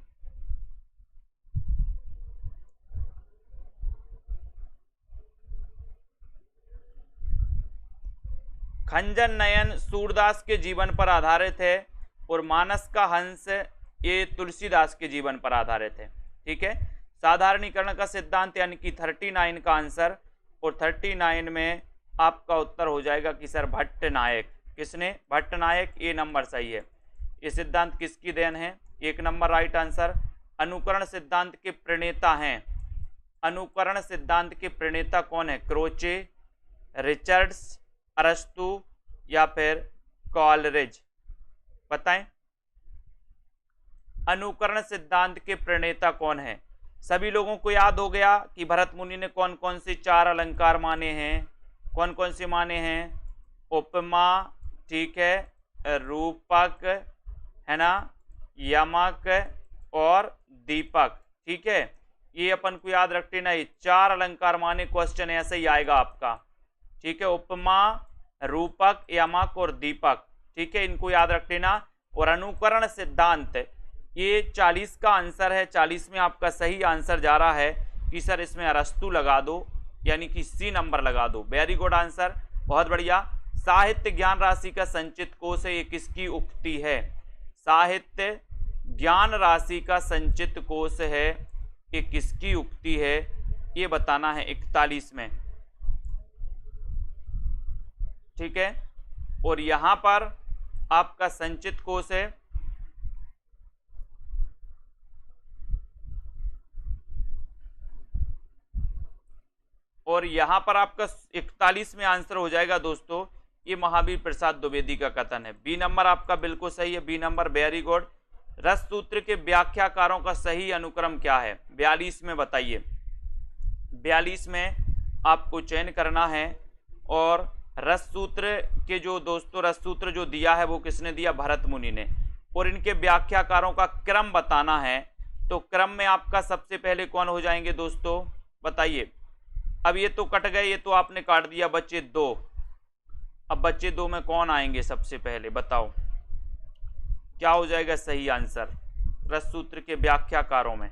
खंजन नयन सूरदास के जीवन पर आधारित है और मानस का हंस ये तुलसीदास के जीवन पर आधारित है। ठीक है। साधारणीकरण का सिद्धांत यानी कि 39 का आंसर, और 39 में आपका उत्तर हो जाएगा कि सर भट्टनायक। किसने? भट्टनायक। ए नंबर सही है। ये सिद्धांत किसकी देन है? 1 नंबर राइट आंसर। अनुकरण सिद्धांत के प्रणेता हैं। अनुकरण सिद्धांत के प्रणेता कौन है? क्रोचे, रिचर्ड्स, अरस्तु या फिर कॉलरिज? बताएं। अनुकरण सिद्धांत के प्रणेता कौन है? सभी लोगों को याद हो गया कि भरत मुनि ने कौन कौन से 4 अलंकार माने हैं? कौन कौन से माने हैं? उपमा, ठीक है, रूपक, है ना, यमक और दीपक। ठीक है, ये अपन को याद रखते ना, ये 4 अलंकार माने। क्वेश्चन ऐसे ही आएगा आपका। ठीक है, उपमा, रूपक, यमक और दीपक। ठीक है, इनको याद रख लेना। और अनुकरण सिद्धांत ये 40 का आंसर है। 40 में आपका सही आंसर जा रहा है कि सर इसमें अरस्तु लगा दो, यानी कि सी नंबर लगा दो। वेरी गुड आंसर, बहुत बढ़िया। साहित्य ज्ञान राशि का संचित कोश है, ये किसकी उक्ति है? साहित्य ज्ञान राशि का संचित कोश है, ये किसकी उक्ति है? ये बताना है 41 में। ठीक है, और यहां पर आपका संचित कोश है और यहां पर आपका 41 में आंसर हो जाएगा दोस्तों, ये महावीर प्रसाद द्विवेदी का कथन है। बी नंबर आपका बिल्कुल सही है। B number, very good. रस सूत्र के व्याख्याकारों का सही अनुक्रम क्या है? 42 में बताइए। 42 में आपको चयन करना है। और रस सूत्र के जो दोस्तों रस सूत्र जो दिया है वो किसने दिया? भरत मुनि ने। और इनके व्याख्याकारों का क्रम बताना है। तो क्रम में आपका सबसे पहले कौन हो जाएंगे दोस्तों? बताइए। अब ये तो कट गए, ये तो आपने काट दिया, बच्चे 2। अब बच्चे 2 में कौन आएंगे सबसे पहले? बताओ क्या हो जाएगा सही आंसर रस सूत्र के व्याख्याकारों में?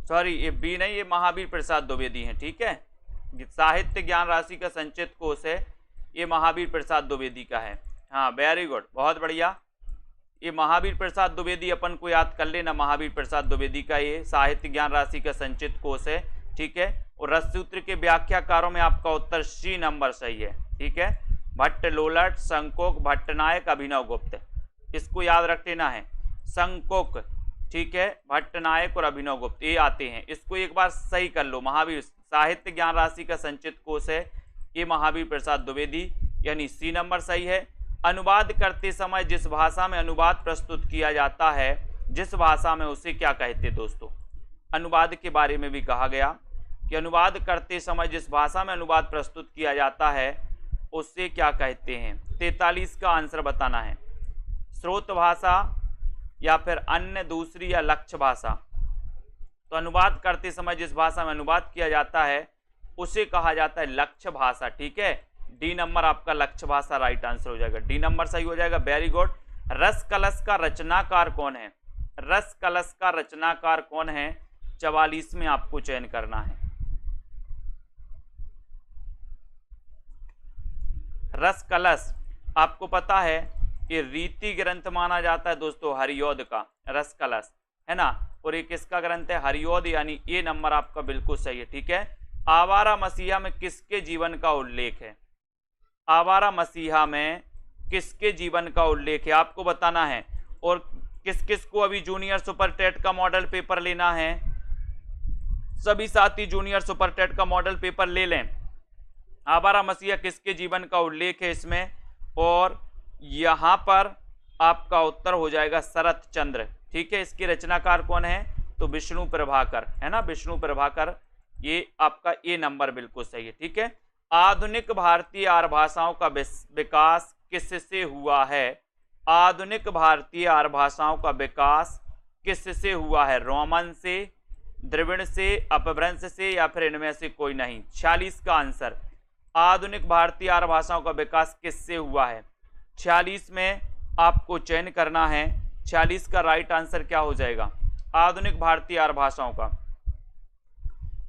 सॉरी, ये बी नहीं, ये महावीर प्रसाद द्विवेदी हैं। ठीक है, साहित्य ज्ञान राशि का संचित कोश है, ये महावीर प्रसाद द्विवेदी का है। हाँ, वेरी गुड, बहुत बढ़िया। ये महावीर प्रसाद द्विवेदी अपन को याद कर लेना। महावीर प्रसाद द्विवेदी का ये साहित्य ज्ञान राशि का संचित कोश है। ठीक है, और रस सूत्र के व्याख्याकारों में आपका उत्तर सी नंबर सही है। ठीक है, भट्टलोलट, शंकोक, भट्टनायक, अभिनवगुप्त, इसको याद रख लेना है। शंकोक, ठीक है, भट्टनायक और अभिनवगुप्त ये आते हैं। इसको एक बार सही कर लो। महावीर साहित्य ज्ञान राशि का संचित कोश है, ये महावीर प्रसाद द्विवेदी, यानी सी नंबर सही है। अनुवाद करते समय जिस भाषा में अनुवाद प्रस्तुत किया जाता है, जिस भाषा में, उसे क्या कहते हैं दोस्तों? अनुवाद के बारे में भी कहा गया कि अनुवाद करते समय जिस भाषा में अनुवाद प्रस्तुत किया जाता है उससे क्या कहते हैं? 43 का आंसर बताना है। स्रोत भाषा या फिर अन्य, दूसरी या लक्ष्य भाषा? तो अनुवाद करते समय जिस भाषा में अनुवाद किया जाता है उसे कहा जाता है लक्ष्य भाषा। ठीक है, डी नंबर आपका लक्ष्य भाषा राइट आंसर हो जाएगा। डी नंबर सही हो जाएगा, वेरी गुड। रस कलश का रचनाकार कौन है? रस कलश का रचनाकार कौन है? 44 में आपको चयन करना है। रस कलश आपको पता है ये रीति ग्रंथ माना जाता है दोस्तों हरिऔध का, रस कलश है ना, और ये किसका ग्रंथ है, हरिऔध, यानी ये नंबर आपका बिल्कुल सही है। ठीक है, आवारा मसीहा में किसके जीवन का उल्लेख है, आवारा मसीहा में किसके जीवन का उल्लेख है आपको बताना है। और किस किस को अभी जूनियर सुपर टेट का मॉडल पेपर लेना है, सभी साथी जूनियर सुपर टेट का मॉडल पेपर ले लें। आवारा मसीहा किसके जीवन का उल्लेख है इसमें, और यहां पर आपका उत्तर हो जाएगा शरत चंद्र। ठीक है, इसके रचनाकार कौन है, तो विष्णु प्रभाकर है ना, विष्णु प्रभाकर, ये आपका ए नंबर बिल्कुल सही है। ठीक है, आधुनिक भारतीय आर्य भाषाओं का विकास किससे हुआ है, आधुनिक भारतीय आर्य भाषाओं का विकास किससे हुआ है, रोमन से, द्रविड़ से, अपभ्रंश से, या फिर इनमें से कोई नहीं। 46 का आंसर, आधुनिक भारतीय आर्य भाषाओं का विकास किससे हुआ है, 46 में आपको चयन करना है। 46 का राइट आंसर क्या हो जाएगा, आधुनिक भारतीय आर्य भाषाओं का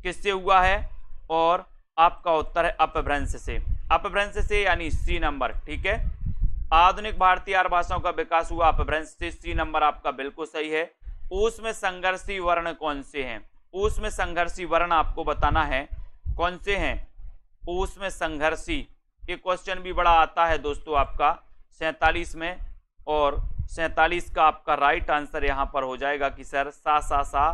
किससे हुआ है, और आपका उत्तर है अपभ्रंश से, अपभ्रंश से यानी सी नंबर। ठीक है, आधुनिक भारतीय आर्य भाषाओं का विकास हुआ अपभ्रंश से, सी नंबर आपका बिल्कुल सही है। ऊस में संघर्षी वर्ण कौन से हैं, ऊस में संघर्षी वर्ण आपको बताना है कौन से हैं, ऊस में संघर्षी, ये क्वेश्चन भी बड़ा आता है दोस्तों आपका 47 में, और 47 का आपका राइट आंसर यहां पर हो जाएगा कि सर सा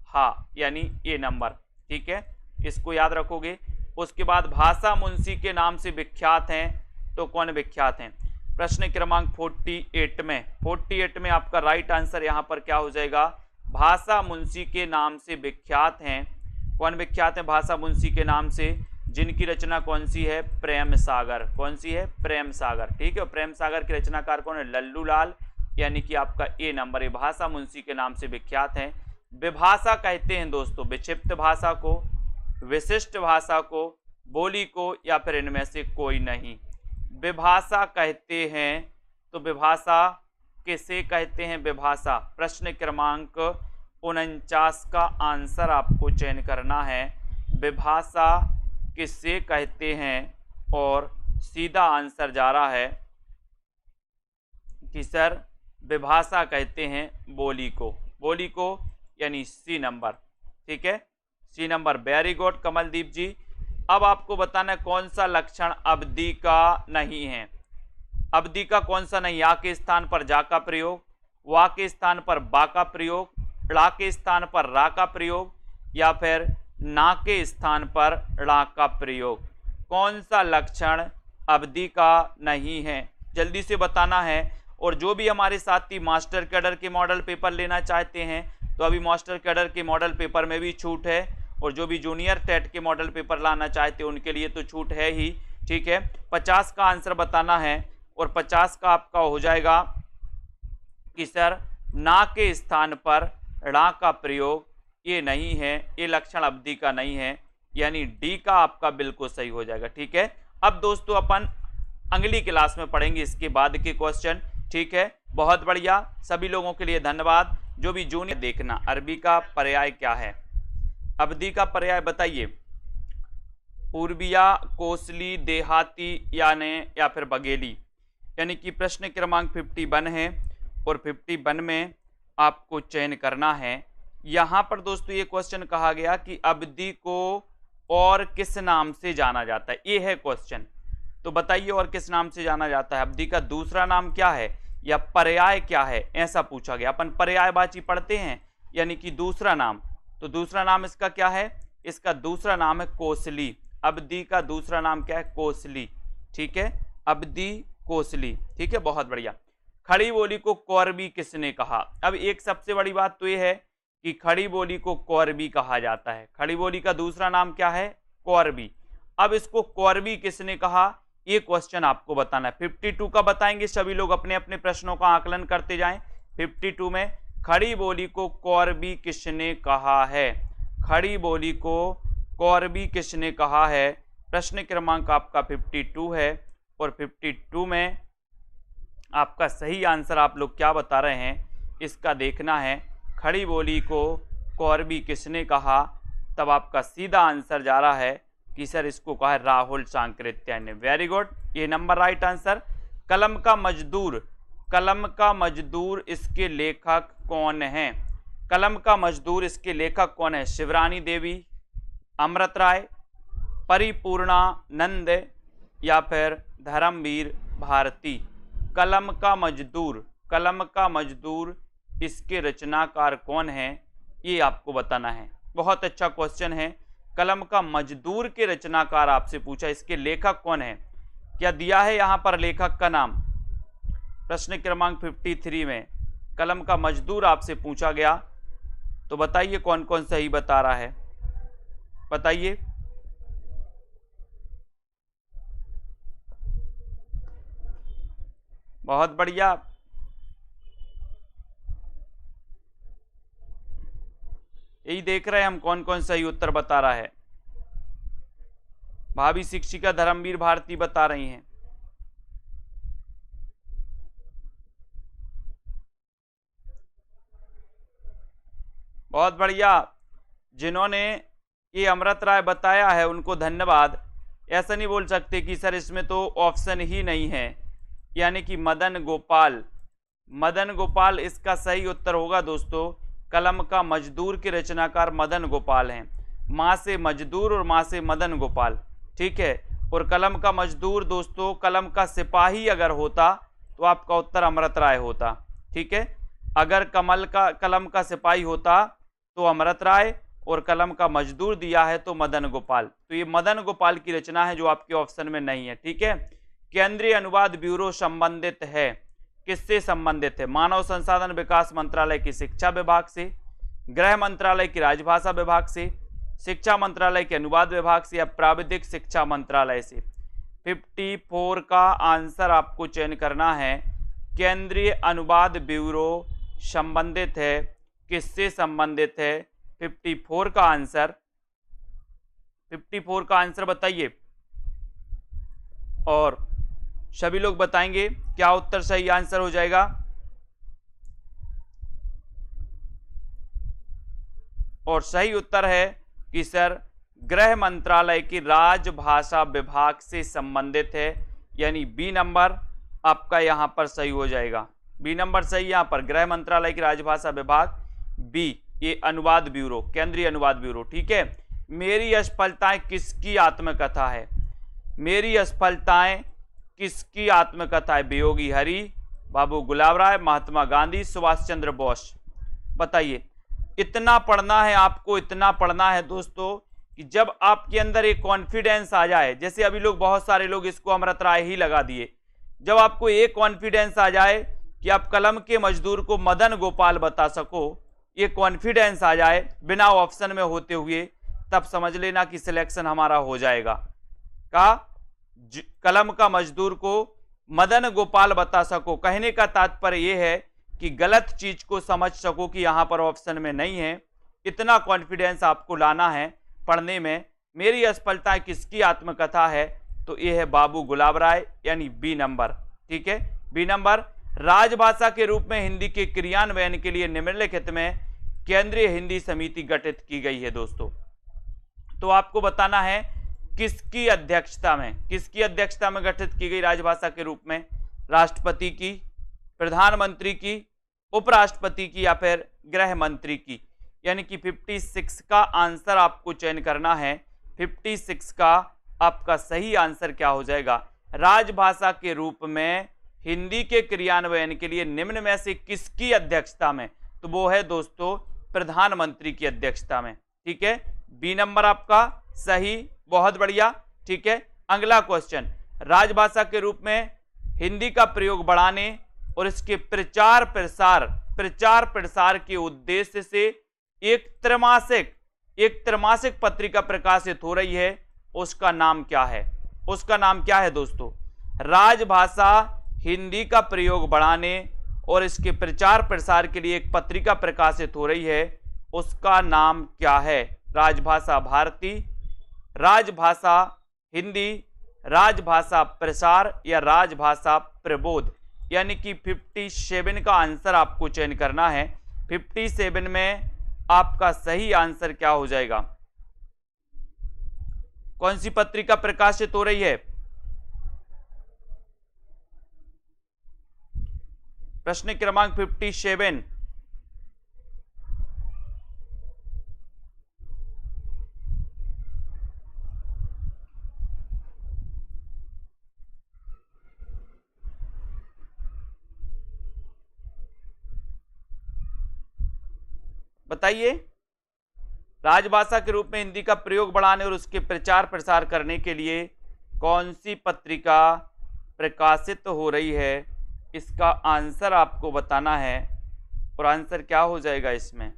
हा, यानी ए नंबर। ठीक है, इसको याद रखोगे। उसके बाद भाषा मुंशी के नाम से विख्यात हैं, तो कौन विख्यात हैं, प्रश्न क्रमांक 48 में आपका राइट आंसर यहां पर क्या हो जाएगा, भाषा मुंशी के नाम से विख्यात हैं। कौन विख्यात है भाषा मुंशी के नाम से, जिनकी रचना कौन सी है, प्रेम सागर, कौन सी है, प्रेम सागर। ठीक है, प्रेम सागर के रचनाकार कौन है, लल्लू लाल, यानी कि आपका ए नंबर, ये भाषा मुंशी के नाम से विख्यात हैं। विभाषा कहते हैं दोस्तों विक्षिप्त भाषा को, विशिष्ट भाषा को, बोली को, या फिर इनमें से कोई नहीं। विभाषा कहते हैं, तो विभाषा किसे कहते हैं, विभाषा, प्रश्न क्रमांक 49 का आंसर आपको चयन करना है, विभाषा किससे कहते हैं, और सीधा आंसर जा रहा है कि सर विभाषा कहते हैं बोली को, बोली को, यानी सी नंबर। ठीक है, C number, very good Kamaldeep ji. अब आपको बताना है कौन सा लक्षण अवधि का नहीं है, अवधि का कौन सा नहीं, या के स्थान पर जा का प्रयोग, वा के स्थान पर बा का प्रयोग, ला के स्थान पर रा का प्रयोग, या फिर ना के स्थान पर ड़ा का प्रयोग, कौन सा लक्षण अवधि का नहीं है, जल्दी से बताना है। और जो भी हमारे साथी मास्टर कैडर के मॉडल पेपर लेना चाहते हैं, तो अभी मास्टर कैडर के मॉडल पेपर में भी छूट है, और जो भी जूनियर टेट के मॉडल पेपर लाना चाहते हैं उनके लिए तो छूट है ही। ठीक है, 50 का आंसर बताना है, और 50 का आपका हो जाएगा कि सर ना के स्थान पर ड़ा का प्रयोग, ये नहीं है, ये लक्षण अवधि का नहीं है, यानी डी का आपका बिल्कुल सही हो जाएगा। ठीक है, अब दोस्तों अपन अगली क्लास में पढ़ेंगे इसके बाद के क्वेश्चन। ठीक है, बहुत बढ़िया, सभी लोगों के लिए धन्यवाद। जो भी जूनियर देखना, अरबी का पर्याय क्या है, अवधि का पर्याय बताइए, पूर्विया, कोसली, देहाती, या फिर बघेली, यानी कि प्रश्न क्रमांक 51 है, और 51 में आपको चयन करना है। यहां पर दोस्तों ये क्वेश्चन कहा गया कि अवधि को और किस नाम से जाना जाता है, ये है क्वेश्चन, तो बताइए और किस नाम से जाना जाता है, अवधि का दूसरा नाम क्या है, या पर्याय क्या है, ऐसा पूछा गया। अपन पर्यायवाची पढ़ते हैं, यानी कि दूसरा नाम, तो दूसरा नाम इसका क्या है, इसका दूसरा नाम है कोसली, अवधि का दूसरा नाम क्या है, कोसली। ठीक है, अवधि कोसली। ठीक है, बहुत बढ़िया। खड़ी बोली को कौरवी किसने कहा, अब एक सबसे बड़ी बात तो ये है कि खड़ी बोली को कौरवी कहा जाता है, खड़ी बोली का दूसरा नाम क्या है, कौरवी। अब इसको कौरवी किसने कहा, ये क्वेश्चन आपको बताना है। 52 का बताएंगे, सभी लोग अपने अपने प्रश्नों का आकलन करते जाएं। 52 में खड़ी बोली को कौरवी किसने कहा है, खड़ी बोली को कौरवी किसने कहा है, प्रश्न क्रमांक आपका 52 है, और 52 में आपका सही आंसर आप लोग क्या बता रहे हैं इसका देखना है। खड़ी बोली को कौरवी किसने कहा, तब आपका सीधा आंसर जा रहा है कि सर इसको कहा है राहुल सांकृत्य ने। वेरी गुड, ये नंबर राइट आंसर। कलम का मजदूर कलम का मजदूर इसके लेखक कौन है? कलम का मजदूर इसके लेखक कौन है? शिवरानी देवी, अमृत राय, परिपूर्णानंद या फिर धर्मवीर भारती। कलम का मजदूर इसके रचनाकार कौन है, ये आपको बताना है। बहुत अच्छा क्वेश्चन है। कलम का मजदूर के रचनाकार आपसे पूछा, इसके लेखक कौन है? क्या दिया है यहां पर लेखक का नाम? प्रश्न क्रमांक 53 में कलम का मजदूर आपसे पूछा गया, तो बताइए कौन कौन सही बता रहा है, बताइए। बहुत बढ़िया। यही देख रहे हैं हम कौन कौन सही उत्तर बता रहा है। भावी शिक्षिका धर्मवीर भारती बता रही हैं। बहुत बढ़िया। जिन्होंने ये अमृत राय बताया है उनको धन्यवाद। ऐसा नहीं बोल सकते कि सर इसमें तो ऑप्शन ही नहीं है, यानी कि मदन गोपाल इसका सही उत्तर होगा दोस्तों। कलम का मजदूर के रचनाकार मदन गोपाल हैं। माँ से मजदूर और माँ से मदन गोपाल, ठीक है। और कलम का मजदूर दोस्तों, कलम का सिपाही अगर होता तो आपका उत्तर अमृत राय होता, ठीक है। अगर कलम का सिपाही होता तो अमृत राय, और कलम का मजदूर दिया है तो मदन गोपाल। तो ये मदन गोपाल की रचना है जो आपके ऑप्शन में नहीं है, ठीक है। केंद्रीय अनुवाद ब्यूरो संबंधित है, किससे संबंधित है? मानव संसाधन विकास मंत्रालय की शिक्षा विभाग से, गृह मंत्रालय की राजभाषा विभाग से, शिक्षा मंत्रालय के अनुवाद विभाग से, या प्राविधिक शिक्षा मंत्रालय से। 54 का आंसर आपको चयन करना है। केंद्रीय अनुवाद ब्यूरो संबंधित है, किससे संबंधित है? 54 का आंसर, 54 का आंसर बताइए। और सभी लोग बताएंगे क्या उत्तर सही आंसर हो जाएगा। और सही उत्तर है कि सर गृह मंत्रालय की राजभाषा विभाग से संबंधित है, यानी बी नंबर आपका यहां पर सही हो जाएगा। बी नंबर सही यहां पर, गृह मंत्रालय की राजभाषा विभाग, बी ये अनुवाद ब्यूरो, केंद्रीय अनुवाद ब्यूरो, ठीक है। मेरी असफलताएं किसकी आत्मकथा है? मेरी असफलताएं किसकी आत्मकथा है? वियोगी हरि, बाबू गुलाब राय, महात्मा गांधी, सुभाष चंद्र बोस। बताइए। इतना पढ़ना है आपको, इतना पढ़ना है दोस्तों कि जब आपके अंदर एक कॉन्फिडेंस आ जाए, जैसे अभी लोग बहुत सारे लोग इसको अमृत राय ही लगा दिए, जब आपको एक कॉन्फिडेंस आ जाए कि आप कलम के मजदूर को मदन गोपाल बता सको, ये कॉन्फिडेंस आ जाए बिना ऑप्शन में होते हुए, तब समझ लेना कि सिलेक्शन हमारा हो जाएगा। का कलम का मजदूर को मदन गोपाल बता सको, कहने का तात्पर्य यह है कि गलत चीज को समझ सको कि यहां पर ऑप्शन में नहीं है। इतना कॉन्फिडेंस आपको लाना है पढ़ने में। मेरी असफलताएं किसकी आत्मकथा है? तो यह है बाबू गुलाब राय, यानी बी नंबर, ठीक है। B number. राजभाषा के रूप में हिंदी के क्रियान्वयन के लिए निम्नलिखित में केंद्रीय हिंदी समिति गठित की गई है दोस्तों। तो आपको बताना है किसकी अध्यक्षता में गठित की गई राजभाषा के रूप में? राष्ट्रपति की, प्रधानमंत्री की, उपराष्ट्रपति की, या फिर गृह मंत्री की? यानी कि 56 का आंसर आपको चयन करना है। 56 का आपका सही आंसर क्या हो जाएगा? राजभाषा के रूप में हिंदी के क्रियान्वयन के लिए निम्न में से किसकी अध्यक्षता में? तो वो है दोस्तों प्रधानमंत्री की अध्यक्षता में, ठीक है। बी नंबर आपका सही, बहुत बढ़िया, ठीक है। अगला क्वेश्चन, राजभाषा के रूप में हिंदी का प्रयोग बढ़ाने और इसके प्रचार प्रसार के उद्देश्य से एक त्रैमासिक पत्रिका प्रकाशित हो रही है, उसका नाम क्या है? उसका नाम क्या है दोस्तों? राजभाषा हिंदी का प्रयोग बढ़ाने और इसके प्रचार प्रसार के लिए एक पत्रिका प्रकाशित हो रही है, उसका नाम क्या है? राजभाषा भारती, राजभाषा हिंदी, राजभाषा प्रसार, या राजभाषा प्रबोध? यानी कि 57 का आंसर आपको चयन करना है। 57 में आपका सही आंसर क्या हो जाएगा? कौन सी पत्रिका प्रकाशित हो रही है? प्रश्न क्रमांक 57। बताइए, राजभाषा के रूप में हिंदी का प्रयोग बढ़ाने और उसके प्रचार प्रसार करने के लिए कौन सी पत्रिका प्रकाशित हो रही है? इसका आंसर आपको बताना है। और आंसर क्या हो जाएगा इसमें?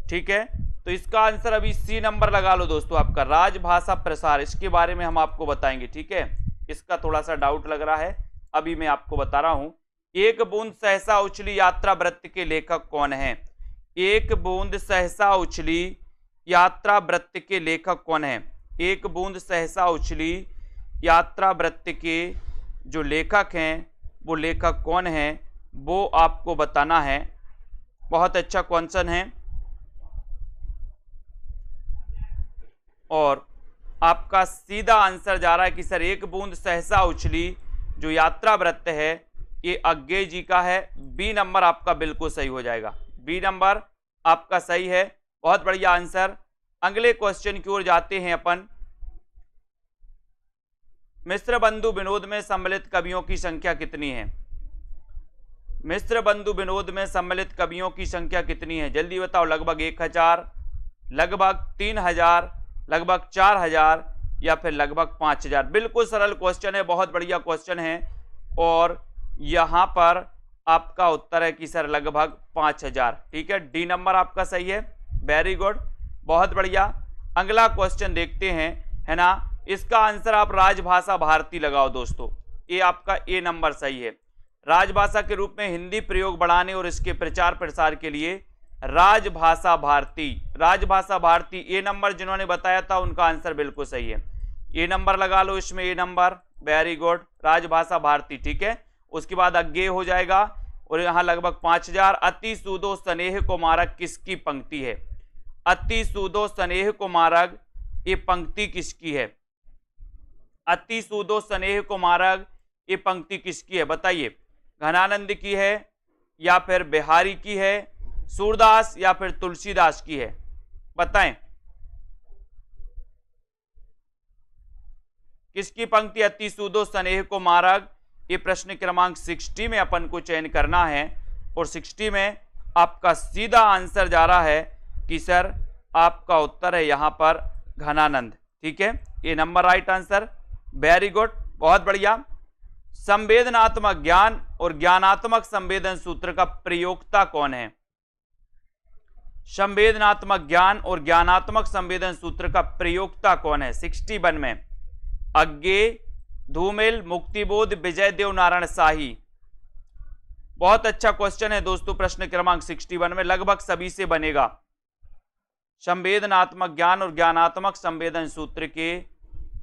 ठीक है, तो इसका आंसर अभी सी नंबर लगा लो दोस्तों आपका, राजभाषा प्रसार। इसके बारे में हम आपको बताएंगे। ठीक है, इसका थोड़ा सा डाउट लग रहा है, अभी मैं आपको बता रहा हूं। एक बूंद सहसा उछली यात्रा वृत्त के लेखक कौन है? एक बूंद सहसा उछली यात्रा वृत्त के लेखक कौन है? एक बूंद सहसा उछली यात्रा वृत्त के जो लेखक हैं वो लेखक कौन है, वो आपको बताना है। बहुत अच्छा क्वेश्चन है और आपका सीधा आंसर जा रहा है कि सर एक बूंद सहसा उछली जो यात्रा वृत्त है ये अज्ञेय जी का है। बी नंबर आपका बिल्कुल सही हो जाएगा, बी नंबर आपका सही है। बहुत बढ़िया आंसर। अगले क्वेश्चन की ओर जाते हैं अपन। मिश्र बंधु विनोद में सम्मिलित कवियों की संख्या कितनी है? मिश्र बंधु विनोद में सम्मिलित कवियों की संख्या कितनी है? जल्दी बताओ। लगभग 1000, लगभग 3000, लगभग 4000 या फिर लगभग 5000? बिल्कुल सरल क्वेश्चन है, बहुत बढ़िया क्वेश्चन है। और यहां पर आपका उत्तर है कि सर लगभग 5000। ठीक है, डी नंबर आपका सही है। वेरी गुड, बहुत बढ़िया। अगला क्वेश्चन देखते हैं, है ना। इसका आंसर आप राजभाषा भारती लगाओ दोस्तों, ये आपका ए नंबर सही है। राजभाषा के रूप में हिंदी प्रयोग बढ़ाने और इसके प्रचार प्रसार के लिए राजभाषा भारती, राजभाषा भारती ए नंबर जिन्होंने बताया था उनका आंसर बिल्कुल सही है। ए नंबर लगा लो इसमें, ए नंबर। वेरी गुड, राजभाषा भारती। ठीक है, उसके बाद अज्ञेय हो जाएगा और यहां लगभग 5000। अति सूदो स्नेह को मारक किसकी पंक्ति है? अति सूदो स्नेह को मारक ये पंक्ति किसकी है? अति सूदो स्नेह को मारक ये पंक्ति किसकी है? बताइए, घनानंद की है या फिर बिहारी की है, सूरदास या फिर तुलसीदास की है? बताएं किसकी पंक्ति अति सूदो स्नेह को मारग? ये प्रश्न क्रमांक 60 में अपन को चयन करना है और 60 में आपका सीधा आंसर जा रहा है कि सर आपका उत्तर है यहां पर घनानंद। ठीक है, ये number right answer. Very good, बहुत बढ़िया। संवेदनात्मक ज्ञान और ज्ञानात्मक संवेदन सूत्र का प्रयोक्ता कौन है? संवेदनात्मक ज्ञान और ज्ञानात्मक संवेदन सूत्र का प्रयोक्ता कौन है? 61 में अज्ञेय, धूमिल, मुक्तिबोध, विजय देव नारायण शाही। बहुत अच्छा क्वेश्चन है दोस्तों, प्रश्न क्रमांक 61 में लगभग सभी से बनेगा। संवेदनात्मक ज्ञान और ज्ञानात्मक संवेदन सूत्र के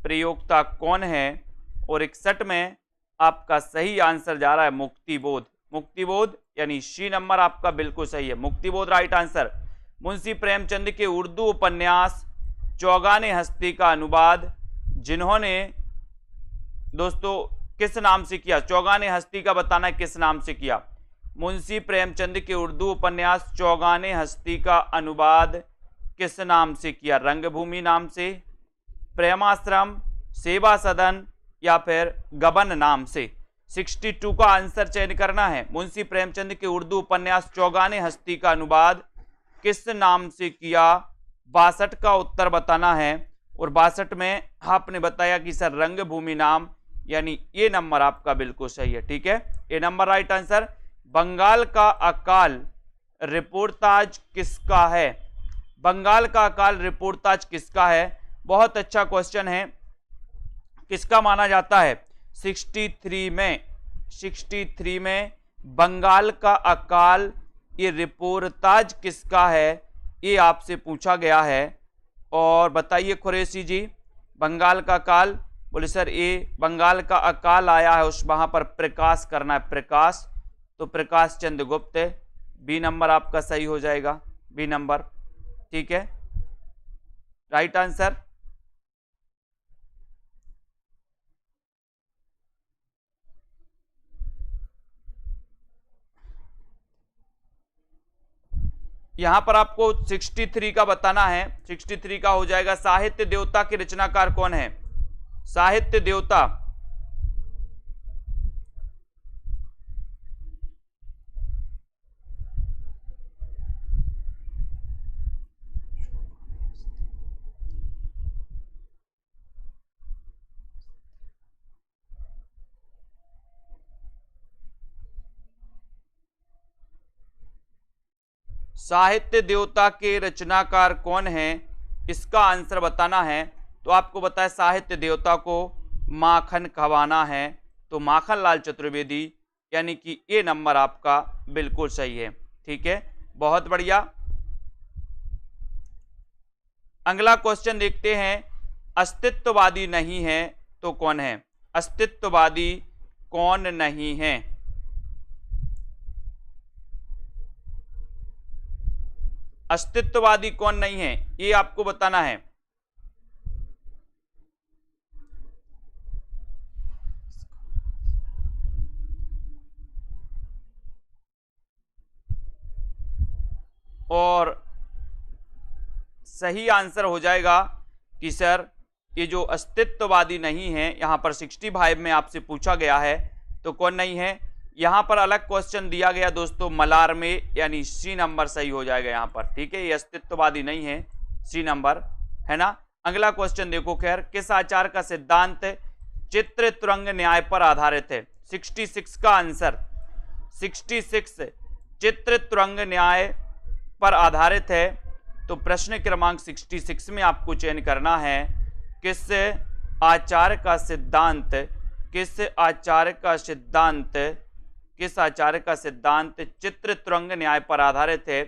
प्रयोक्ता कौन है? और 61 में आपका सही आंसर जा रहा है मुक्तिबोध। मुक्तिबोध यानी सी नंबर आपका बिल्कुल सही है, मुक्तिबोध राइट आंसर। मुंशी प्रेमचंद के उर्दू उपन्यास चौगाने हस्ती का अनुवाद जिन्होंने दोस्तों किस नाम से किया? चौगाने हस्ती का बताना है किस नाम से किया। मुंशी प्रेमचंद के उर्दू उपन्यास चौगाने हस्ती का अनुवाद किस नाम से किया? रंगभूमि नाम से, प्रेमाश्रम, सेवा सदन या फिर गबन नाम से? 62 का आंसर चयन करना है। मुंशी प्रेमचंद के उर्दू उपन्यास चौगाने हस्ती का अनुवाद किस नाम से किया? 62 का उत्तर बताना है और 62 में आपने बताया कि सर रंगभूमि नाम, यानी ये नंबर आपका बिल्कुल सही है। ठीक है, ये नंबर राइट आंसर। बंगाल का अकाल रिपोर्टाज किसका है? बंगाल का अकाल रिपोर्टाज किसका है? बहुत अच्छा क्वेश्चन है। किसका माना जाता है? 63 में बंगाल का अकाल ये रिपोर्टाज किसका है, ये आपसे पूछा गया है। और बताइए कुरैशी जी, बंगाल का अकाल, बोले सर ये बंगाल का अकाल आया है उस वहां पर प्रकाश करना है, प्रकाश, तो प्रकाश चंद्र गुप्त। बी नंबर आपका सही हो जाएगा, बी नंबर। ठीक है, राइट आंसर। यहां पर आपको 63 का बताना है। 63 का हो जाएगा, साहित्य देवता के रचनाकार कौन है? साहित्य देवता साहित्य देवता के रचनाकार कौन है, इसका आंसर बताना है। तो आपको बताया साहित्य देवता को माखन खवाना है, तो माखन लाल चतुर्वेदी, यानी कि ये नंबर आपका बिल्कुल सही है। ठीक है, बहुत बढ़िया। अगला क्वेश्चन देखते हैं, अस्तित्ववादी नहीं है तो कौन है? अस्तित्ववादी कौन नहीं है? अस्तित्ववादी कौन नहीं है, ये आपको बताना है। और सही आंसर हो जाएगा कि सर ये जो अस्तित्ववादी नहीं है, यहां पर 65 में आपसे पूछा गया है तो कौन नहीं है। यहां पर अलग क्वेश्चन दिया गया दोस्तों मलार में, यानी सी नंबर सही हो जाएगा यहां पर। ठीक है, ये अस्तित्ववादी नहीं है, सी नंबर है ना। अगला क्वेश्चन देखो, खैर किस आचार का सिद्धांत चित्र तुरंग न्याय पर आधारित है? 66 का आंसर, 66 चित्र तुरंग न्याय पर आधारित है। तो प्रश्न क्रमांक 66 में आपको चयन करना है किस आचार का सिद्धांत, किस आचार का सिद्धांत, किस आचार्य का सिद्धांत चित्र तुरंग न्याय पर आधारित है,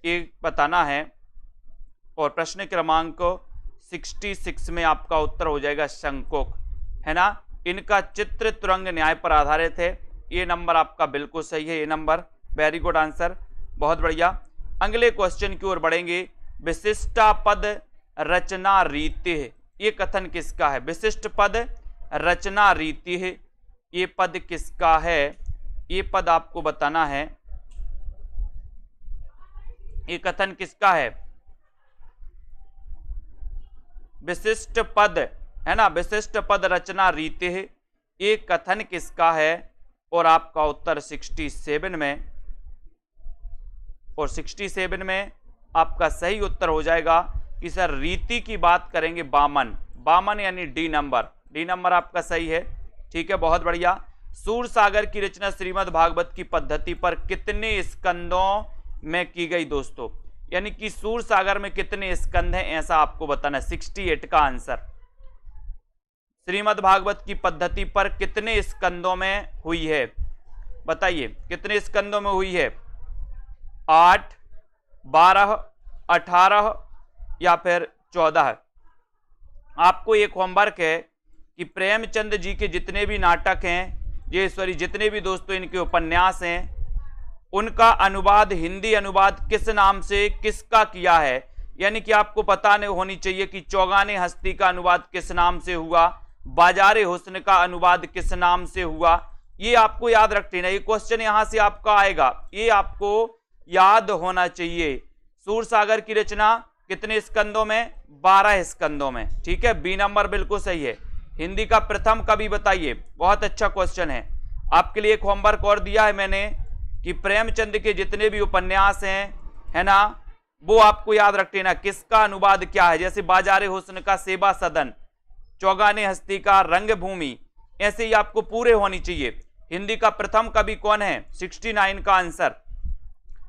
ये बताना है। और प्रश्न क्रमांक 66 में आपका उत्तर हो जाएगा शंकोक, है ना। इनका चित्र तुरंग न्याय पर आधारित है, ये नंबर आपका बिल्कुल सही है, ये नंबर। वेरी गुड आंसर, बहुत बढ़िया। अगले क्वेश्चन की ओर बढ़ेंगे, विशिष्टा पद रचना रीति है, ये कथन किसका है? विशिष्ट पद रचना रीति है, ये पद किसका है? ये पद आपको बताना है, ये कथन किसका है? विशिष्ट पद, है ना, विशिष्ट पद रचना रीति है, ये कथन किसका है? और आपका उत्तर 67 में, और 67 में आपका सही उत्तर हो जाएगा कि सर रीति की बात करेंगे बामन, बामन यानी डी नंबर, डी नंबर आपका सही है। ठीक है, बहुत बढ़िया। सूरसागर की रचना श्रीमद् भागवत की पद्धति पर कितने स्कंदों में की गई दोस्तों? यानी कि सूरसागर में कितने स्कंद हैं, ऐसा आपको बताना है। 68 का आंसर, श्रीमद् भागवत की पद्धति पर कितने स्कंदों में हुई है, बताइए कितने स्कंदों में हुई है? 8, 12, 18 या फिर 14? आपको एक होमवर्क है कि प्रेमचंद जी के जितने भी नाटक हैं, ये सॉरी जितने भी दोस्तों इनके उपन्यास हैं, उनका अनुवाद, हिंदी अनुवाद किस नाम से किसका किया है? यानी कि आपको पता नहीं होनी चाहिए कि चौगाने हस्ती का अनुवाद किस नाम से हुआ, बाजारे हुस्न का अनुवाद किस नाम से हुआ, ये आपको याद रखना। ये क्वेश्चन यहां से आपका आएगा, ये आपको याद होना चाहिए। सूरसागर की रचना कितने स्कंदों में? 12 स्कंदों में। ठीक है, बी नंबर बिल्कुल सही है। हिंदी का प्रथम कवि बताइए, बहुत अच्छा क्वेश्चन है। आपके लिए एक होमवर्क और दिया है मैंने कि प्रेमचंद के जितने भी उपन्यास हैं, है ना, वो आपको याद रख लेना किसका अनुवाद क्या है। जैसे बाजारे हुस्न का सेवा सदन, चौगाने हस्ती का रंगभूमि, ऐसे ही आपको पूरे होनी चाहिए। हिंदी का प्रथम कवि कौन है? 69 का आंसर,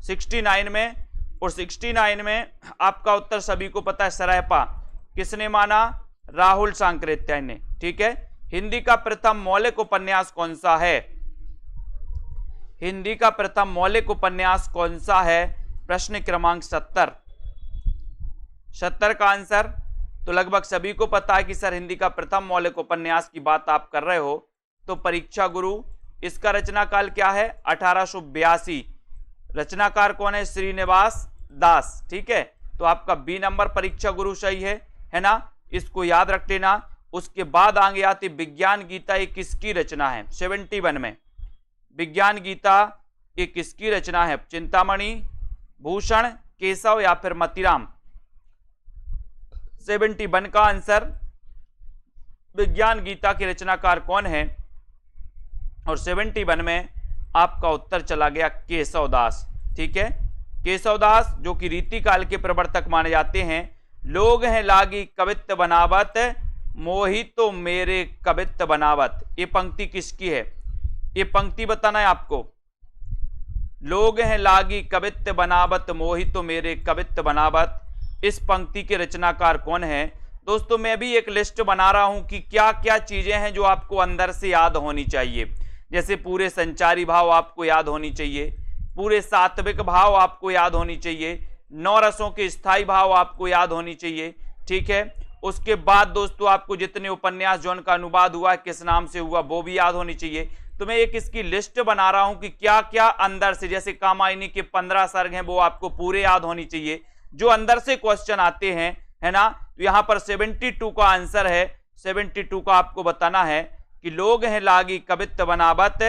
69 में। और 69 में आपका उत्तर सभी को पता है, सरायपा किसने माना? राहुल सांकृत्यायन ने। ठीक है, हिंदी का प्रथम मौलिक उपन्यास कौन सा है? हिंदी का प्रथम मौलिक उपन्यास कौन सा है? प्रश्न क्रमांक 70, 70 का आंसर। तो लगभग सभी को पता है कि सर हिंदी का प्रथम मौलिक उपन्यास की बात आप कर रहे हो, तो परीक्षा गुरु, इसका रचना काल क्या है? 1882। रचनाकार कौन है? श्रीनिवास दास। ठीक है, तो आपका बी नंबर परीक्षा गुरु सही है। है ना, इसको याद रख लेना। उसके बाद आगे आती विज्ञान गीता, ये किसकी रचना है? 71 में विज्ञान गीता ये किसकी रचना है? चिंतामणि, भूषण, केशव या फिर मतीराम? 71 का आंसर विज्ञान गीता के रचनाकार कौन है? और 71 में आपका उत्तर चला गया केशवदास। ठीक है, केशवदास जो कि रीति काल के प्रवर्तक माने जाते हैं। लोग हैं लागी कवित्त बनावत, मोहितो मेरे कवित्त बनावत, ये पंक्ति किसकी है? ये पंक्ति बताना है आपको। लोग हैं लागी कवित्त बनावत, मोहितो मेरे कवित्त बनावत, इस पंक्ति के रचनाकार कौन है? दोस्तों मैं भी एक लिस्ट बना रहा हूं कि क्या क्या चीजें हैं जो आपको अंदर से याद होनी चाहिए। जैसे पूरे संचारी भाव आपको याद होनी चाहिए, पूरे सात्विक भाव आपको याद होनी चाहिए, 9 रसों के स्थायी भाव आपको याद होनी चाहिए। ठीक है, उसके बाद दोस्तों आपको जितने उपन्यास जो उनका अनुवाद हुआ किस नाम से हुआ वो भी याद होनी चाहिए। तो मैं एक इसकी लिस्ट बना रहा हूं कि क्या क्या अंदर से, जैसे कामायनी के 15 सर्ग हैं वो आपको पूरे याद होनी चाहिए, जो अंदर से क्वेश्चन आते हैं, है ना। तो यहां पर 72 का आंसर है। 72 का आपको बताना है कि लोग हैं लागी कवित्त बनावत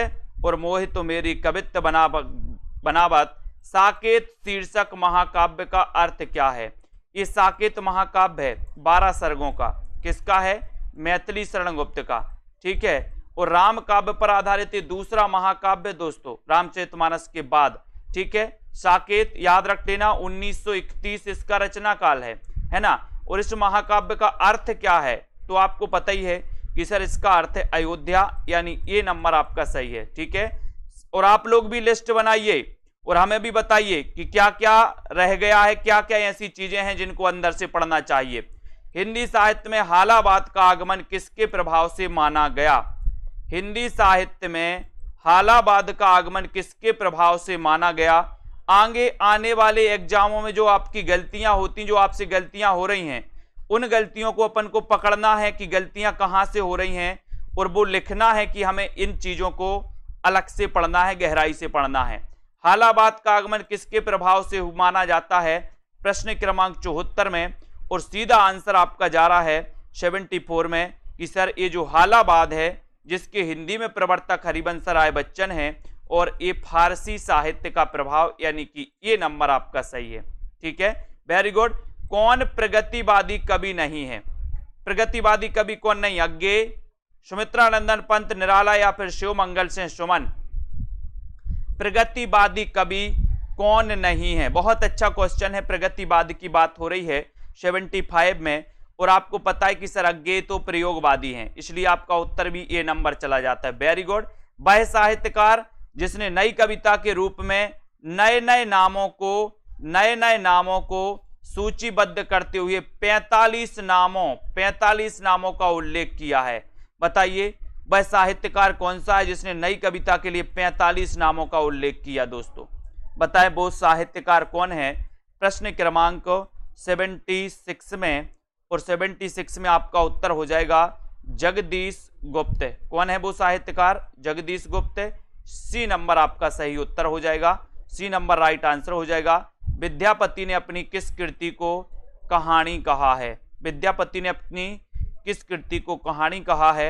और मोहित मेरी कवित्त बनावत, साकेत शीर्षक महाकाव्य का अर्थ क्या है? ये साकेत महाकाव्य है 12 सर्गों का, किसका है? मैथिली शरण गुप्त का। ठीक है, और राम काव्य पर आधारित ये दूसरा महाकाव्य दोस्तों, रामचरितमानस के बाद। ठीक है, साकेत याद रख लेना, 1931 इसका रचना काल है ना। और इस महाकाव्य का अर्थ क्या है? तो आपको पता ही है कि सर इसका अर्थ है अयोध्या, यानी ये नंबर आपका सही है। ठीक है, और आप लोग भी लिस्ट बनाइए और हमें भी बताइए कि क्या क्या रह गया है, क्या क्या ऐसी चीजें हैं जिनको अंदर से पढ़ना चाहिए। हिंदी साहित्य में हालाबाद का आगमन किसके प्रभाव से माना गया? हिंदी साहित्य में हालाबाद का आगमन किसके प्रभाव से माना गया? आगे आने वाले एग्जामों में जो आपकी गलतियां होती, जो आपसे गलतियां हो रही हैं, उन गलतियों को अपन को पकड़ना है कि गलतियां कहां से हो रही हैं, और वो लिखना है कि हमें इन चीजों को अलग से पढ़ना है, गहराई से पढ़ना है। हालाबाद का आगमन किसके प्रभाव से माना जाता है? प्रश्न क्रमांक 74 में, और सीधा आंसर आपका जा रहा है 74 में कि सर ये जो हालाबाद है, जिसके हिंदी में प्रवर्तक हरिवंश राय बच्चन हैं, और ये फारसी साहित्य का प्रभाव, यानी कि ये नंबर आपका सही है। ठीक है, वेरी गुड। कौन प्रगतिवादी कवि नहीं है? प्रगतिवादी कवि कौन नहीं? अज्ञे, सुमित्रानंदन पंत निराला या फिर शिवमंगल सिंह सुमन? प्रगतिवादी कवि कौन नहीं है? बहुत अच्छा क्वेश्चन है। प्रगतिवादी की बात हो रही है 75 में, और आपको पता है कि सर अज्ञे तो प्रयोगवादी हैं, इसलिए आपका उत्तर भी ए नंबर चला जाता है। Very good. वह साहित्यकार जिसने नई कविता के रूप में नए नए नामों को सूचीबद्ध करते हुए 45 नामों का उल्लेख किया है, बताइए वह साहित्यकार कौन सा है जिसने नई कविता के लिए 45 नामों का उल्लेख किया? दोस्तों बताएं वो साहित्यकार कौन है? प्रश्न क्रमांक 76 में, और 76 में आपका उत्तर हो जाएगा जगदीश गुप्त। कौन है वो साहित्यकार? जगदीश गुप्त। सी नंबर आपका सही उत्तर हो जाएगा, सी नंबर राइट आंसर हो जाएगा। विद्यापति ने अपनी किस कृति को कहानी कहा है? विद्यापति ने अपनी किस कृति को कहानी कहा है?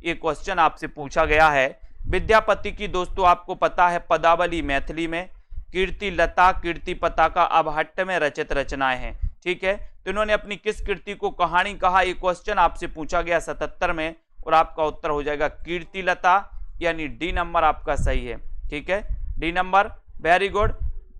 ये क्वेश्चन आपसे पूछा गया है। विद्यापति की दोस्तों आपको पता है पदावली मैथिली में, कीर्ति लता, कीर्ति पताका, अबहट्ट में रचित रचनाएं हैं। ठीक है, तो इन्होंने अपनी किस कृति को कहानी कहा, ये क्वेश्चन आपसे पूछा गया 77 में, और आपका उत्तर हो जाएगा कीर्ति लता, यानी डी नंबर आपका सही है। ठीक है, D number, very good.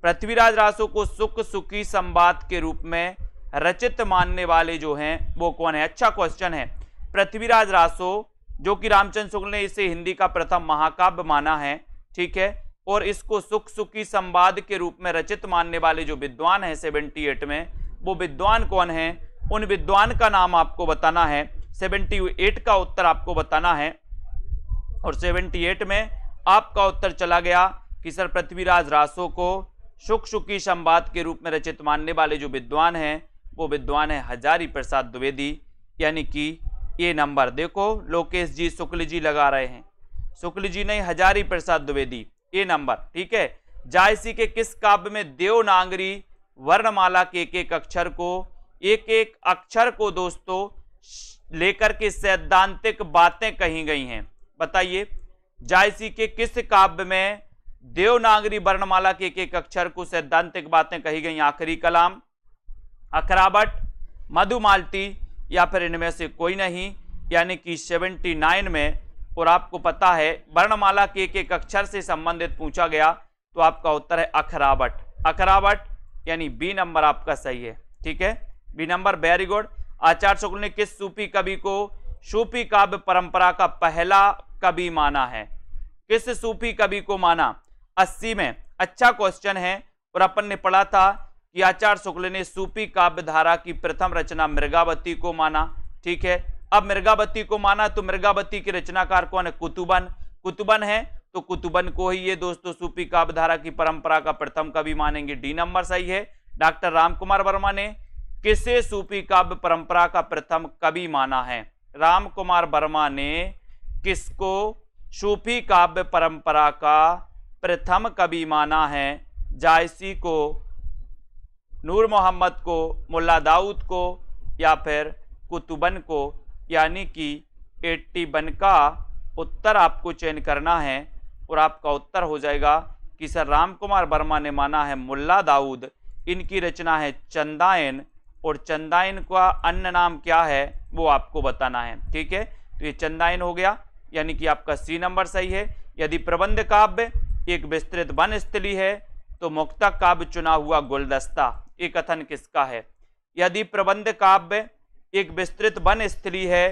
Prithviraj Raso को सुख सुखी संवाद के रूप में रचित मानने वाले जो हैं वो कौन है? अच्छा क्वेश्चन है। पृथ्वीराज रासो जो कि रामचंद्र शुक्ल ने इसे हिंदी का प्रथम महाकाव्य माना है, ठीक है, और इसको सुख सुखी संवाद के रूप में रचित मानने वाले जो विद्वान हैं 78 में, वो विद्वान कौन है? उन विद्वान का नाम आपको बताना है। 78 का उत्तर आपको बताना है, और 78 में आपका उत्तर चला गया कि सर पृथ्वीराज रासो को सुख सुखी संवाद के रूप में रचित मानने वाले जो विद्वान हैं वो विद्वान है हजारी प्रसाद द्विवेदी, यानी कि ये नंबर देखो लोकेश जी शुक्ल जी लगा रहे हैं, शुक्ल जी नहीं हजारी प्रसाद द्विवेदी, ये नंबर। ठीक है, जायसी के किस काव्य में देवनागरी वर्णमाला के एक एक अक्षर को एक एक अक्षर को दोस्तों लेकर के सैद्धांतिक बातें कही गई हैं। बताइए, जायसी के किस काव्य में देवनागरी वर्णमाला के एक एक अक्षर को सैद्धांतिक बातें कही गई? आखिरी कलाम, अखरावट, मधुमालती या फिर इनमें से कोई नहीं, यानी कि 79 में। और आपको पता है वर्णमाला के एक एक अक्षर से संबंधित पूछा गया तो आपका उत्तर है अखरावट। अखरावट यानी बी नंबर आपका सही है। ठीक है, बी नंबर, वेरी गुड। आचार्य शुक्ल ने किस सूफी कवि को सूफी काव्य परंपरा का पहला कवि माना है? किस सूफी कवि को माना? 80 में। अच्छा क्वेश्चन है। और अपन ने पढ़ा था कि आचार्य शुक्ल ने सूफी काव्य धारा की प्रथम रचना मृगावती को माना। ठीक है, अब मृगावती को माना तो मृगावती के रचनाकार कौन है? कुतुबन। कुतुबन है तो कुतुबन को ही ये दोस्तों सूफी काव्य धारा की परंपरा का प्रथम कवि मानेंगे। डी नंबर सही है। डॉक्टर रामकुमार वर्मा ने किसे सूफी काव्य परंपरा का प्रथम कवि माना है? रामकुमार वर्मा ने किसको सूफी काव्य परंपरा का प्रथम कवि माना है? जायसी को, नूर मोहम्मद को, मुल्ला दाऊद को या फिर कुतुबन को? यानी कि 81 का उत्तर आपको चयन करना है और आपका उत्तर हो जाएगा कि सर रामकुमार वर्मा ने माना है मुल्ला दाऊद। इनकी रचना है चंदायन और चंदायन का अन्य नाम क्या है वो आपको बताना है। ठीक है, तो ये चंदायन हो गया, यानी कि आपका सी नंबर सही है। यदि प्रबंध काव्य एक विस्तृत वन स्थली है तो मुक्तक काव्य चुना हुआ गुलदस्ता, ये कथन किसका है? यदि प्रबंध काव्य एक विस्तृत वन स्थली है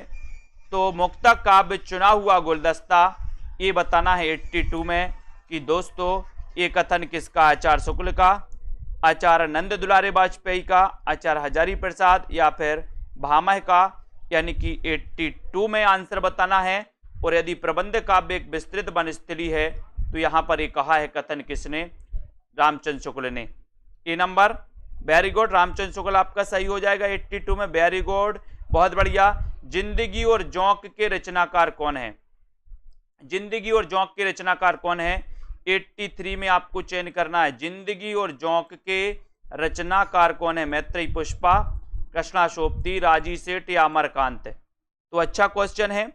तो मुक्तक काव्य चुना हुआ गुलदस्ता, ये बताना है 82 में कि दोस्तों ये कथन किसका? आचार्य शुक्ल का, आचार्य नंद दुलारे वाजपेयी का, आचार्य हजारी प्रसाद या फिर भामह का? यानी कि 82 में आंसर बताना है। और यदि प्रबंध काव्य एक विस्तृत वन स्थली है तो यहां पर ये कहा है कथन किसने? रामचंद्र शुक्ल ने। ए number, very good. Ramchandra Shukla आपका सही हो जाएगा 82 में। वेरी गुड, बहुत बढ़िया। जिंदगी और जोंक के रचनाकार कौन है? जिंदगी और जोंक के रचनाकार कौन है? 83 में आपको चयन करना है। जिंदगी और जोंक के रचनाकार कौन है? मैत्रेयी पुष्पा, कृष्णा सोपती, राजी सेठ या अमरकांत? तो अच्छा क्वेश्चन है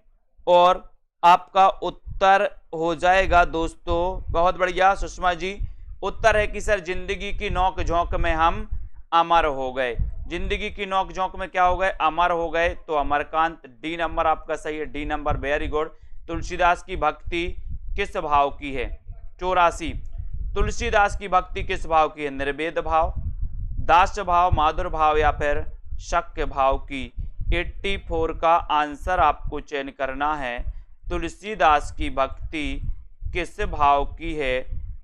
और आपका उत्तर हो जाएगा दोस्तों, बहुत बढ़िया सुषमा जी। उत्तर है कि सर जिंदगी की नोक झोंक में हम अमर हो गए। जिंदगी की नोक झोंक में क्या हो गए? अमर हो गए, तो अमरकांत। डी नंबर आपका सही है। D number, very good. Tulsidas की भक्ति किस भाव की है? 84। तुलसीदास की भक्ति किस भाव की है? निर्वेद भाव, दास भाव, माधुर भाव या फिर शक्य भाव की? 84 का आंसर आपको चयन करना है। तुलसीदास की भक्ति किस भाव की है?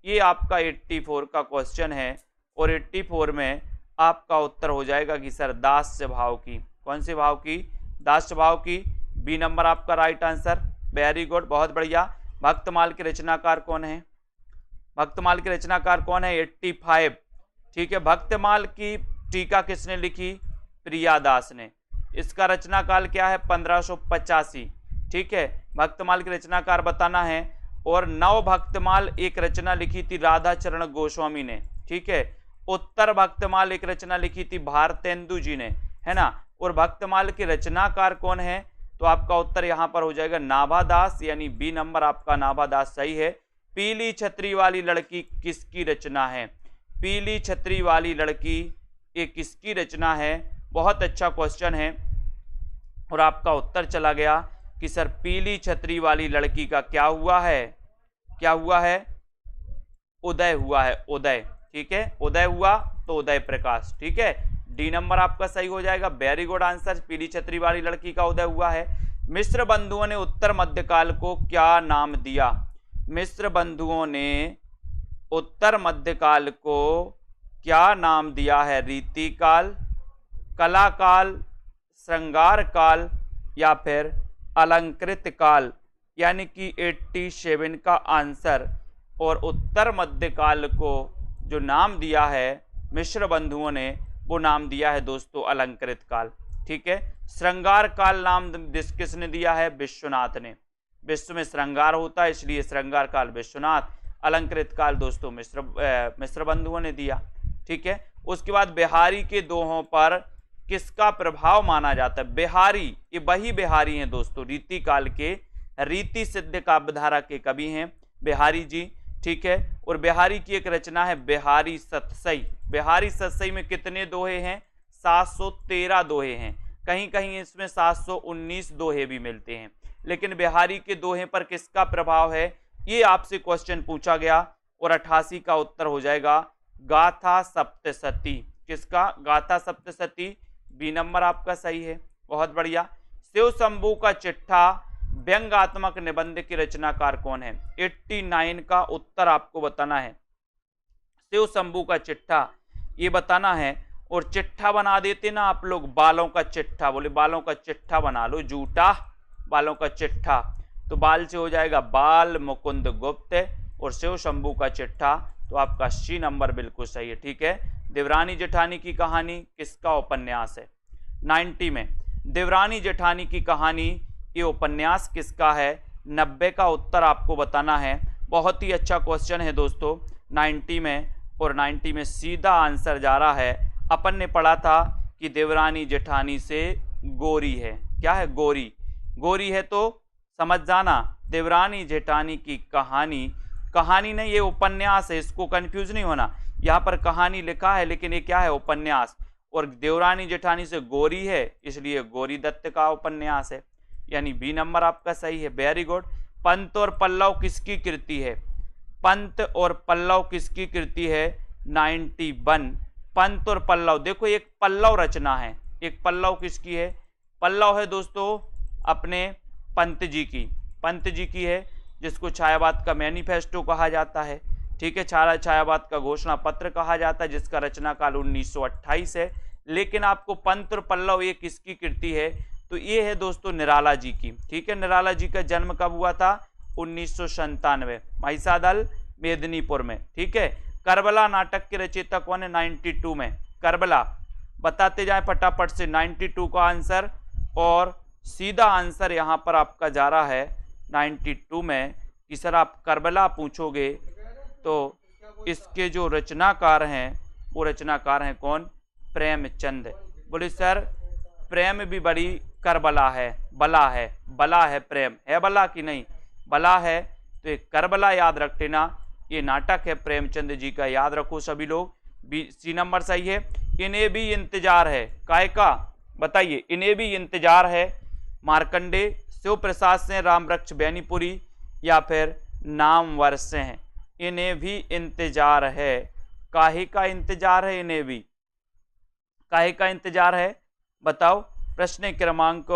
ये आपका 84 का क्वेश्चन है और 84 में आपका उत्तर हो जाएगा कि सर दास्य भाव की। कौन से भाव की? दास्य भाव की। बी नंबर आपका राइट आंसर। वेरी गुड, बहुत बढ़िया। भक्तमाल के रचनाकार कौन है? भक्तमाल के रचनाकार कौन है? 85। ठीक है, भक्तमाल की टीका किसने लिखी? प्रियादास ने। इसका रचना काल क्या है? 1585। ठीक है, भक्तमाल के रचनाकार बताना है। और नव भक्तमाल एक रचना लिखी थी राधा चरण गोस्वामी ने। ठीक है, उत्तर भक्तमाल एक रचना लिखी थी भारतेंदु जी ने, है ना। और भक्तमाल के रचनाकार कौन है? तो आपका उत्तर यहां पर हो जाएगा नाभादास, यानी बी नंबर आपका नाभादास सही है। पीली छतरी वाली लड़की किसकी रचना है? पीली छतरी वाली लड़की ये किसकी रचना है? बहुत अच्छा क्वेश्चन है और आपका उत्तर चला गया कि सर पीली छतरी वाली लड़की का क्या हुआ है? क्या हुआ है? उदय हुआ है, उदय। ठीक है, उदय हुआ तो उदय प्रकाश। ठीक है, डी नंबर आपका सही हो जाएगा। वेरी गुड आंसर, पीली छतरी वाली लड़की का उदय हुआ है। मिस्र बंधुओं ने उत्तर मध्यकाल को क्या नाम दिया? मिस्र बंधुओं ने उत्तर मध्यकाल को क्या नाम दिया है? रीति काल, कला काल, श्रृंगार काल या फिर अलंकृत काल? यानी कि 87 का आंसर। और उत्तर मध्यकाल को जो नाम दिया है मिश्र बंधुओं ने, वो नाम दिया है दोस्तों अलंकृत काल। ठीक है, श्रृंगार काल नाम किसने दिया है? विश्वनाथ ने। विश्व में श्रृंगार होता है इसलिए श्रृंगार काल विश्वनाथ, अलंकृत काल दोस्तों मिश्र बंधुओं ने दिया। ठीक है, उसके बाद बिहारी के दोहों पर किसका प्रभाव माना जाता है? बिहारी, ये वही बिहारी हैं दोस्तों, रीति काल के रीति सिद्ध काव्यधारा के कवि हैं बिहारी जी, ठीक है। और बिहारी की एक रचना है बिहारी सतसई। बिहारी सतसई में कितने दोहे हैं? 713 दोहे हैं। कहीं कहीं इसमें 719 दोहे भी मिलते हैं, लेकिन बिहारी के दोहे पर किसका प्रभाव है, ये आपसे क्वेश्चन पूछा गया और 88 का उत्तर हो जाएगा गाथा सप्तशती। किसका? गाथा सप्तशती। बी नंबर आपका सही है, बहुत बढ़िया। शिव शंभू का चिट्ठा व्यंग्यात्मक निबंध के रचनाकार कौन है? 89 का उत्तर आपको बताना है। शिव शंभू का चिट्ठा ये बताना है। और चिट्ठा बना देते ना आप लोग, बालों का चिट्ठा, बोले बालों का चिट्ठा बना लो, जूटा बालों का चिट्ठा, तो बाल से हो जाएगा बाल मुकुंद गुप्त, और शिव शंभू का चिट्ठा, तो आपका सी नंबर बिल्कुल सही है, ठीक है। देवरानी जेठानी की कहानी किसका उपन्यास है? 90 में देवरानी जेठानी की कहानी, ये उपन्यास किसका है? 90 का उत्तर आपको बताना है। बहुत ही अच्छा क्वेश्चन है दोस्तों 90 में, और 90 में सीधा आंसर जा रहा है। अपन ने पढ़ा था कि देवरानी जेठानी से गोरी है। क्या है? गोरी। गोरी है तो समझ जाना, देवरानी जेठानी की कहानी, कहानी नहीं, ये उपन्यास है, इसको कंफ्यूज नहीं होना। यहाँ पर कहानी लिखा है लेकिन ये क्या है? उपन्यास। और देवरानी जेठानी से गोरी है, इसलिए गोरी दत्त का उपन्यास है, यानी बी नंबर आपका सही है। Very good. पंत और पल्लव किसकी कृति है? पंत और पल्लव किसकी कृति है? 91। पंत और पल्लव, देखो एक पल्लव रचना है, एक पल्लव किसकी है? पल्लव है दोस्तों अपने पंत जी की, पंत जी की है, जिसको छायावाद का मैनिफेस्टो कहा जाता है, ठीक है। छायावाद का घोषणा पत्र कहा जाता है, जिसका रचना काल 1928 है। लेकिन आपको पंत और पल्लव ये किसकी कृति है? तो ये है दोस्तों निराला जी की, ठीक है। निराला जी का जन्म कब हुआ था? 1997, महिषादल मेदिनीपुर में, ठीक है। करबला नाटक के रचयिता कौन है? 92 में करबला। बताते जाए फटाफट से 92 का आंसर, और सीधा आंसर यहाँ पर आपका जा रहा है 92 में कि सर आप करबला पूछोगे तो इसके जो रचनाकार हैं वो रचनाकार हैं कौन? प्रेमचंद। बोले सर प्रेम भी बड़ी करबला है, बला है, बला है, प्रेम है बला कि नहीं? बला है, तो ये करबला याद रख लेना, ये नाटक है प्रेमचंद जी का, याद रखो सभी लोग। बी सी नंबर सही है। इन्हें भी इंतजार है, काय का? बताइए। इन्हें भी इंतजार है मार्कंडे, शिव प्रसाद से, रामवृक्ष बैनीपुरी, या फिर नामवर से हैं? इन्हें भी इंतजार है। काहे का इंतजार है? इन्हें भी काहे का इंतजार है? बताओ। प्रश्न क्रमांक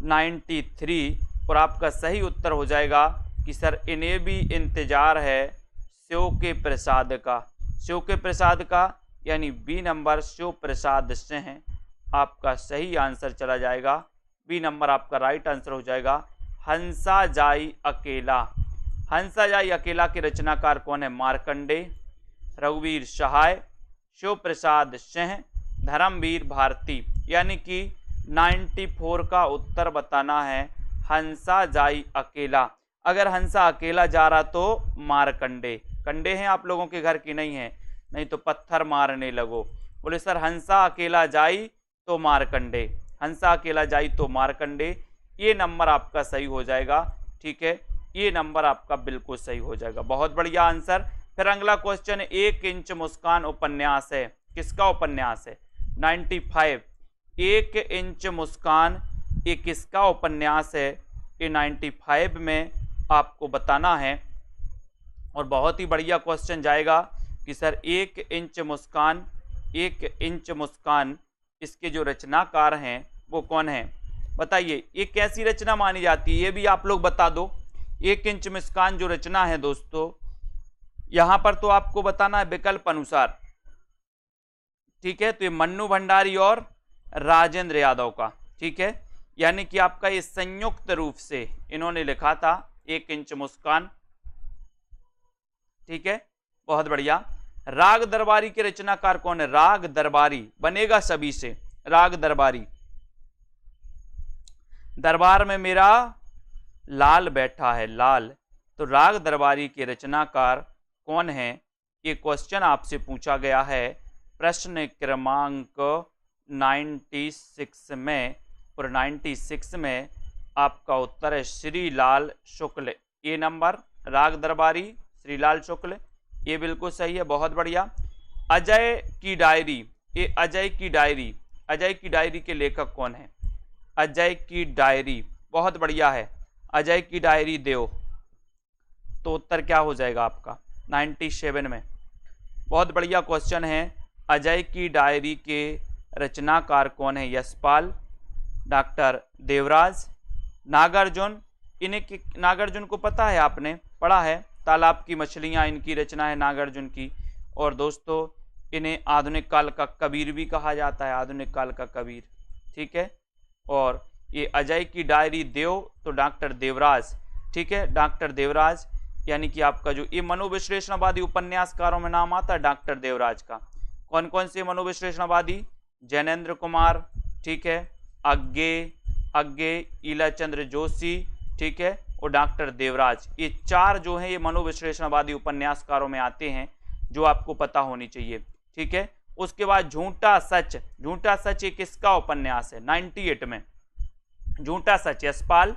93, और आपका सही उत्तर हो जाएगा कि सर इन्हें भी इंतजार है शिव के प्रसाद का, शिव के प्रसाद का, यानी बी नंबर शिव प्रसाद से हैं, आपका सही आंसर चला जाएगा। बी नंबर आपका राइट आंसर हो जाएगा। हंसा जाई अकेला, हंसा जाई अकेला के रचनाकार कौन है? मार्कंडे, रघुवीर सहाय, शिव प्रसाद सिंह, धर्मवीर भारती, यानी कि 94 का उत्तर बताना है हंसा जाई अकेला। अगर हंसा अकेला जा रहा तो मारकंडे, कंडे हैं आप लोगों के घर की? नहीं है, नहीं तो पत्थर मारने लगो। बोले सर हंसा अकेला जाई तो मारकंडे, हंसा अकेला जाई तो मारकंडे, ये नंबर आपका सही हो जाएगा, ठीक है। ये नंबर आपका बिल्कुल सही हो जाएगा, बहुत बढ़िया आंसर। फिर अगला क्वेश्चन, 1 इंच मुस्कान उपन्यास है, किसका उपन्यास है? 95, 1 इंच मुस्कान ये किसका उपन्यास है? ये 95 में आपको बताना है। और बहुत ही बढ़िया क्वेश्चन जाएगा कि सर 1 इंच मुस्कान, 1 इंच मुस्कान, इसके जो रचनाकार हैं वो कौन है? बताइए। ये कैसी रचना मानी जाती है ये भी आप लोग बता दो। 1 इंच मुस्कान जो रचना है दोस्तों, यहां पर तो आपको बताना है विकल्प अनुसार, ठीक है। तो ये मन्नू भंडारी और राजेंद्र यादव का, ठीक है, यानी कि आपका ये संयुक्त रूप से इन्होंने लिखा था 1 इंच मुस्कान, ठीक है, बहुत बढ़िया। राग दरबारी के रचनाकार कौन है? राग दरबारी बनेगा सभी से, राग दरबारी। दरबार में मेरा लाल बैठा है, लाल, तो राग दरबारी के रचनाकार कौन है? ये क्वेश्चन आपसे पूछा गया है प्रश्न क्रमांक 96 में, और 96 में आपका उत्तर है श्रीलाल शुक्ल। ए नंबर राग दरबारी श्रीलाल शुक्ल, ये बिल्कुल सही है, बहुत बढ़िया। अजय की डायरी, ये अजय की डायरी, अजय की डायरी के लेखक कौन है? अजय की डायरी, बहुत बढ़िया है, अजय की डायरी देव। तो उत्तर क्या हो जाएगा आपका 97 में? बहुत बढ़िया क्वेश्चन है। अजय की डायरी के रचनाकार कौन है? यशपाल, डॉक्टर देवराज, नागार्जुन। इन्हें नागार्जुन को पता है, आपने पढ़ा है, तालाब की मछलियां इनकी रचना है नागार्जुन की। और दोस्तों इन्हें आधुनिक काल का कबीर भी कहा जाता है, आधुनिक काल का कबीर, ठीक है। और ये अजय की डायरी देव तो डॉक्टर देवराज, ठीक है, डॉक्टर देवराज, यानी कि आपका जो ये मनोविश्लेषणवादी उपन्यासकारों में नाम आता है डॉक्टर देवराज का। कौन कौन से मनोविश्लेषणवादी? जैनेन्द्र कुमार, ठीक है, अग्गे, ईलाचंद्र जोशी, ठीक है, और डॉक्टर देवराज। ये चार जो हैं ये मनोविश्लेषणवादी उपन्यासकारों में आते हैं, जो आपको पता होनी चाहिए, ठीक है। उसके बाद झूठा सच, झूठा सच ये किसका उपन्यास है? 98 में। झूठा सच यशपाल,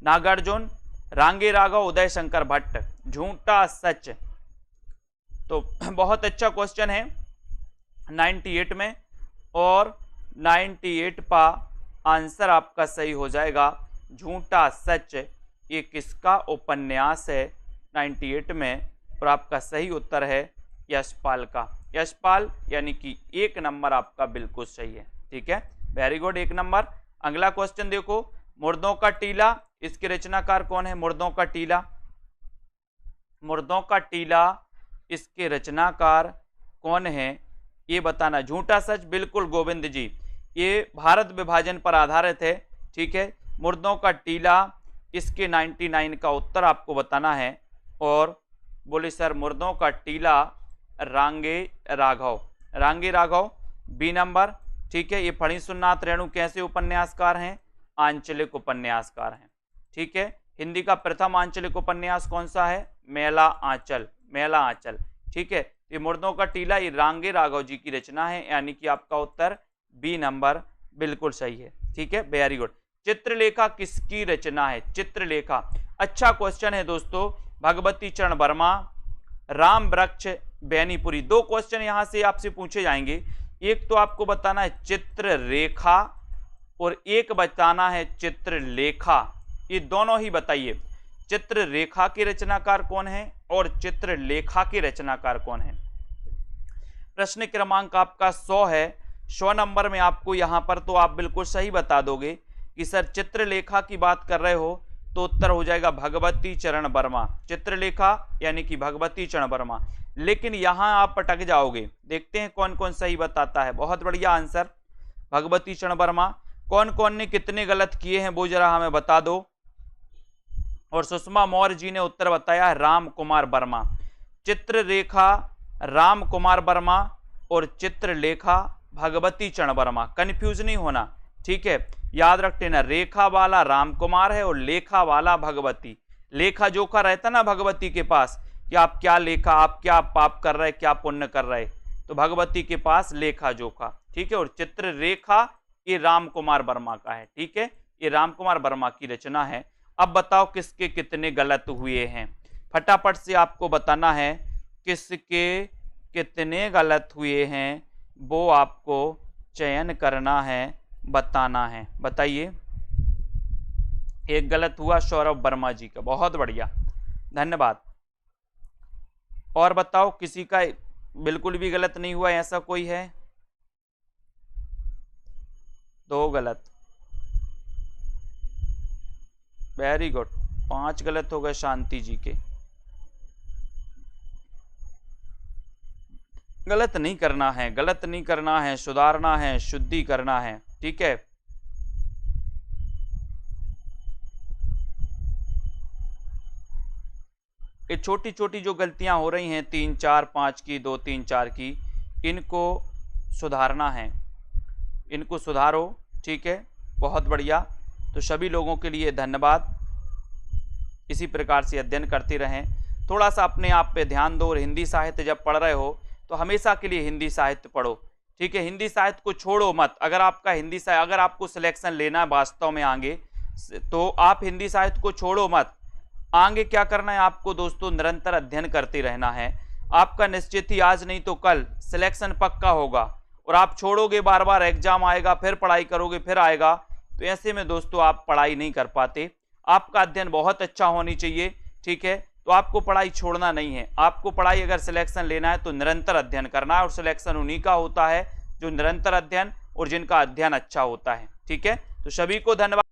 नागार्जुन, रांगे राघव, उदय शंकर भट्ट। झूठा सच, तो बहुत अच्छा क्वेश्चन है 98 में, और 98 का आंसर आपका सही हो जाएगा झूठा सच। ये किसका उपन्यास है 98 में? और आपका सही उत्तर है यशपाल का, यशपाल, यानी कि 1 नंबर आपका बिल्कुल सही है, ठीक है, वेरी गुड, 1 नंबर। अगला क्वेश्चन देखो, मुर्दों का टीला, इसके रचनाकार कौन है? मुर्दों का टीला, मुर्दों का टीला, इसके रचनाकार कौन है ये बताना। झूठा सच बिल्कुल गोविंद जी, ये भारत विभाजन पर आधारित है, ठीक है। मुर्दों का टीला, इसके 99 का उत्तर आपको बताना है। और बोले सर मुर्दों का टीला रांगे राघव, रांगे राघव, बी नंबर, ठीक है। ये फणीसुरनाथ रेणु कैसे उपन्यासकार हैं? आंचलिक उपन्यासकार हैं, ठीक है। हिंदी का प्रथम आंचलिक उपन्यास कौन सा है? मेला आंचल, मेला आंचल, ठीक है। ये मुर्दों का टीला ये रांगे राघव जी की रचना है, यानी कि आपका उत्तर बी नंबर बिल्कुल सही है, ठीक है, वेरी गुड। चित्रलेखा किसकी रचना है? चित्रलेखा, अच्छा क्वेश्चन है दोस्तों। भगवती चरण वर्मा, राम वृक्ष बैनीपुरी। 2 क्वेश्चन यहां से आपसे पूछे जाएंगे, एक तो आपको बताना है चित्ररेखा और एक बताना है चित्रलेखा, ये दोनों ही बताइए। चित्ररेखा के रचनाकार कौन है और चित्रलेखा के रचनाकार कौन है? प्रश्न क्रमांक आपका 100 है। 100 नंबर में आपको यहां पर तो आप बिल्कुल सही बता दोगे कि सर चित्रलेखा की बात कर रहे हो, तो उत्तर हो जाएगा भगवती चरण वर्मा, चित्रलेखा यानी कि भगवती चरण वर्मा। लेकिन यहां आप पटक जाओगे, देखते हैं कौन कौन सही बताता है। बहुत बढ़िया आंसर भगवती चरण वर्मा। कौन कौन ने कितने गलत किए हैं वो जरा हमें बता दो। और सुषमा मौर्य जी ने उत्तर बताया राम कुमार वर्मा। चित्ररेखा राम कुमार वर्मा और चित्रलेखा भगवती चरण वर्मा, कंफ्यूज नहीं होना, ठीक है, याद रखते ना, रेखा वाला राम कुमार है और लेखा वाला भगवती। लेखा जोखा रहता ना भगवती के पास कि आप क्या लेखा, आप क्या पाप कर रहे, क्या पुण्य कर रहे, तो भगवती के पास लेखा जोखा, ठीक है। और चित्ररेखा ये राम कुमार वर्मा का है, ठीक है, ये राम कुमार वर्मा की रचना है। अब बताओ किसके कितने गलत हुए हैं, फटाफट से आपको बताना है किसके कितने गलत हुए हैं, वो आपको चयन करना है, बताना है, बताइए। एक गलत हुआ सौरभ वर्मा जी का, बहुत बढ़िया, धन्यवाद। और बताओ किसी का बिल्कुल भी गलत नहीं हुआ, ऐसा कोई है? 2 गलत, वेरी गुड। 5 गलत हो गए शांति जी के। गलत नहीं करना है, गलत नहीं करना है, सुधारना है, शुद्धि करना है, ठीक है। ये छोटी छोटी जो गलतियां हो रही हैं 3 4 5 की, 2 3 4 की, इनको सुधारना है, इनको सुधारो, ठीक है, बहुत बढ़िया। तो सभी लोगों के लिए धन्यवाद, इसी प्रकार से अध्ययन करते रहें। थोड़ा सा अपने आप पे ध्यान दो और हिंदी साहित्य जब पढ़ रहे हो तो हमेशा के लिए हिंदी साहित्य पढ़ो, ठीक है, हिंदी साहित्य को छोड़ो मत। अगर आपका हिंदी साहित्य, अगर आपको सिलेक्शन लेना है वास्तव में आगे, तो आप हिंदी साहित्य को छोड़ो मत। आगे क्या करना है आपको दोस्तों, निरंतर अध्ययन करते रहना है। आपका निश्चित ही आज नहीं तो कल सिलेक्शन पक्का होगा। और आप छोड़ोगे, बार बार एग्जाम आएगा, फिर पढ़ाई करोगे, फिर आएगा, तो ऐसे में दोस्तों आप पढ़ाई नहीं कर पाते। आपका अध्ययन बहुत अच्छा होनी चाहिए, ठीक है। तो आपको पढ़ाई छोड़ना नहीं है। आपको पढ़ाई अगर सिलेक्शन लेना है तो निरंतर अध्ययन करना है, और सिलेक्शन उन्हीं का होता है जो निरंतर अध्ययन और जिनका अध्ययन अच्छा होता है, ठीक है। तो सभी को धन्यवाद।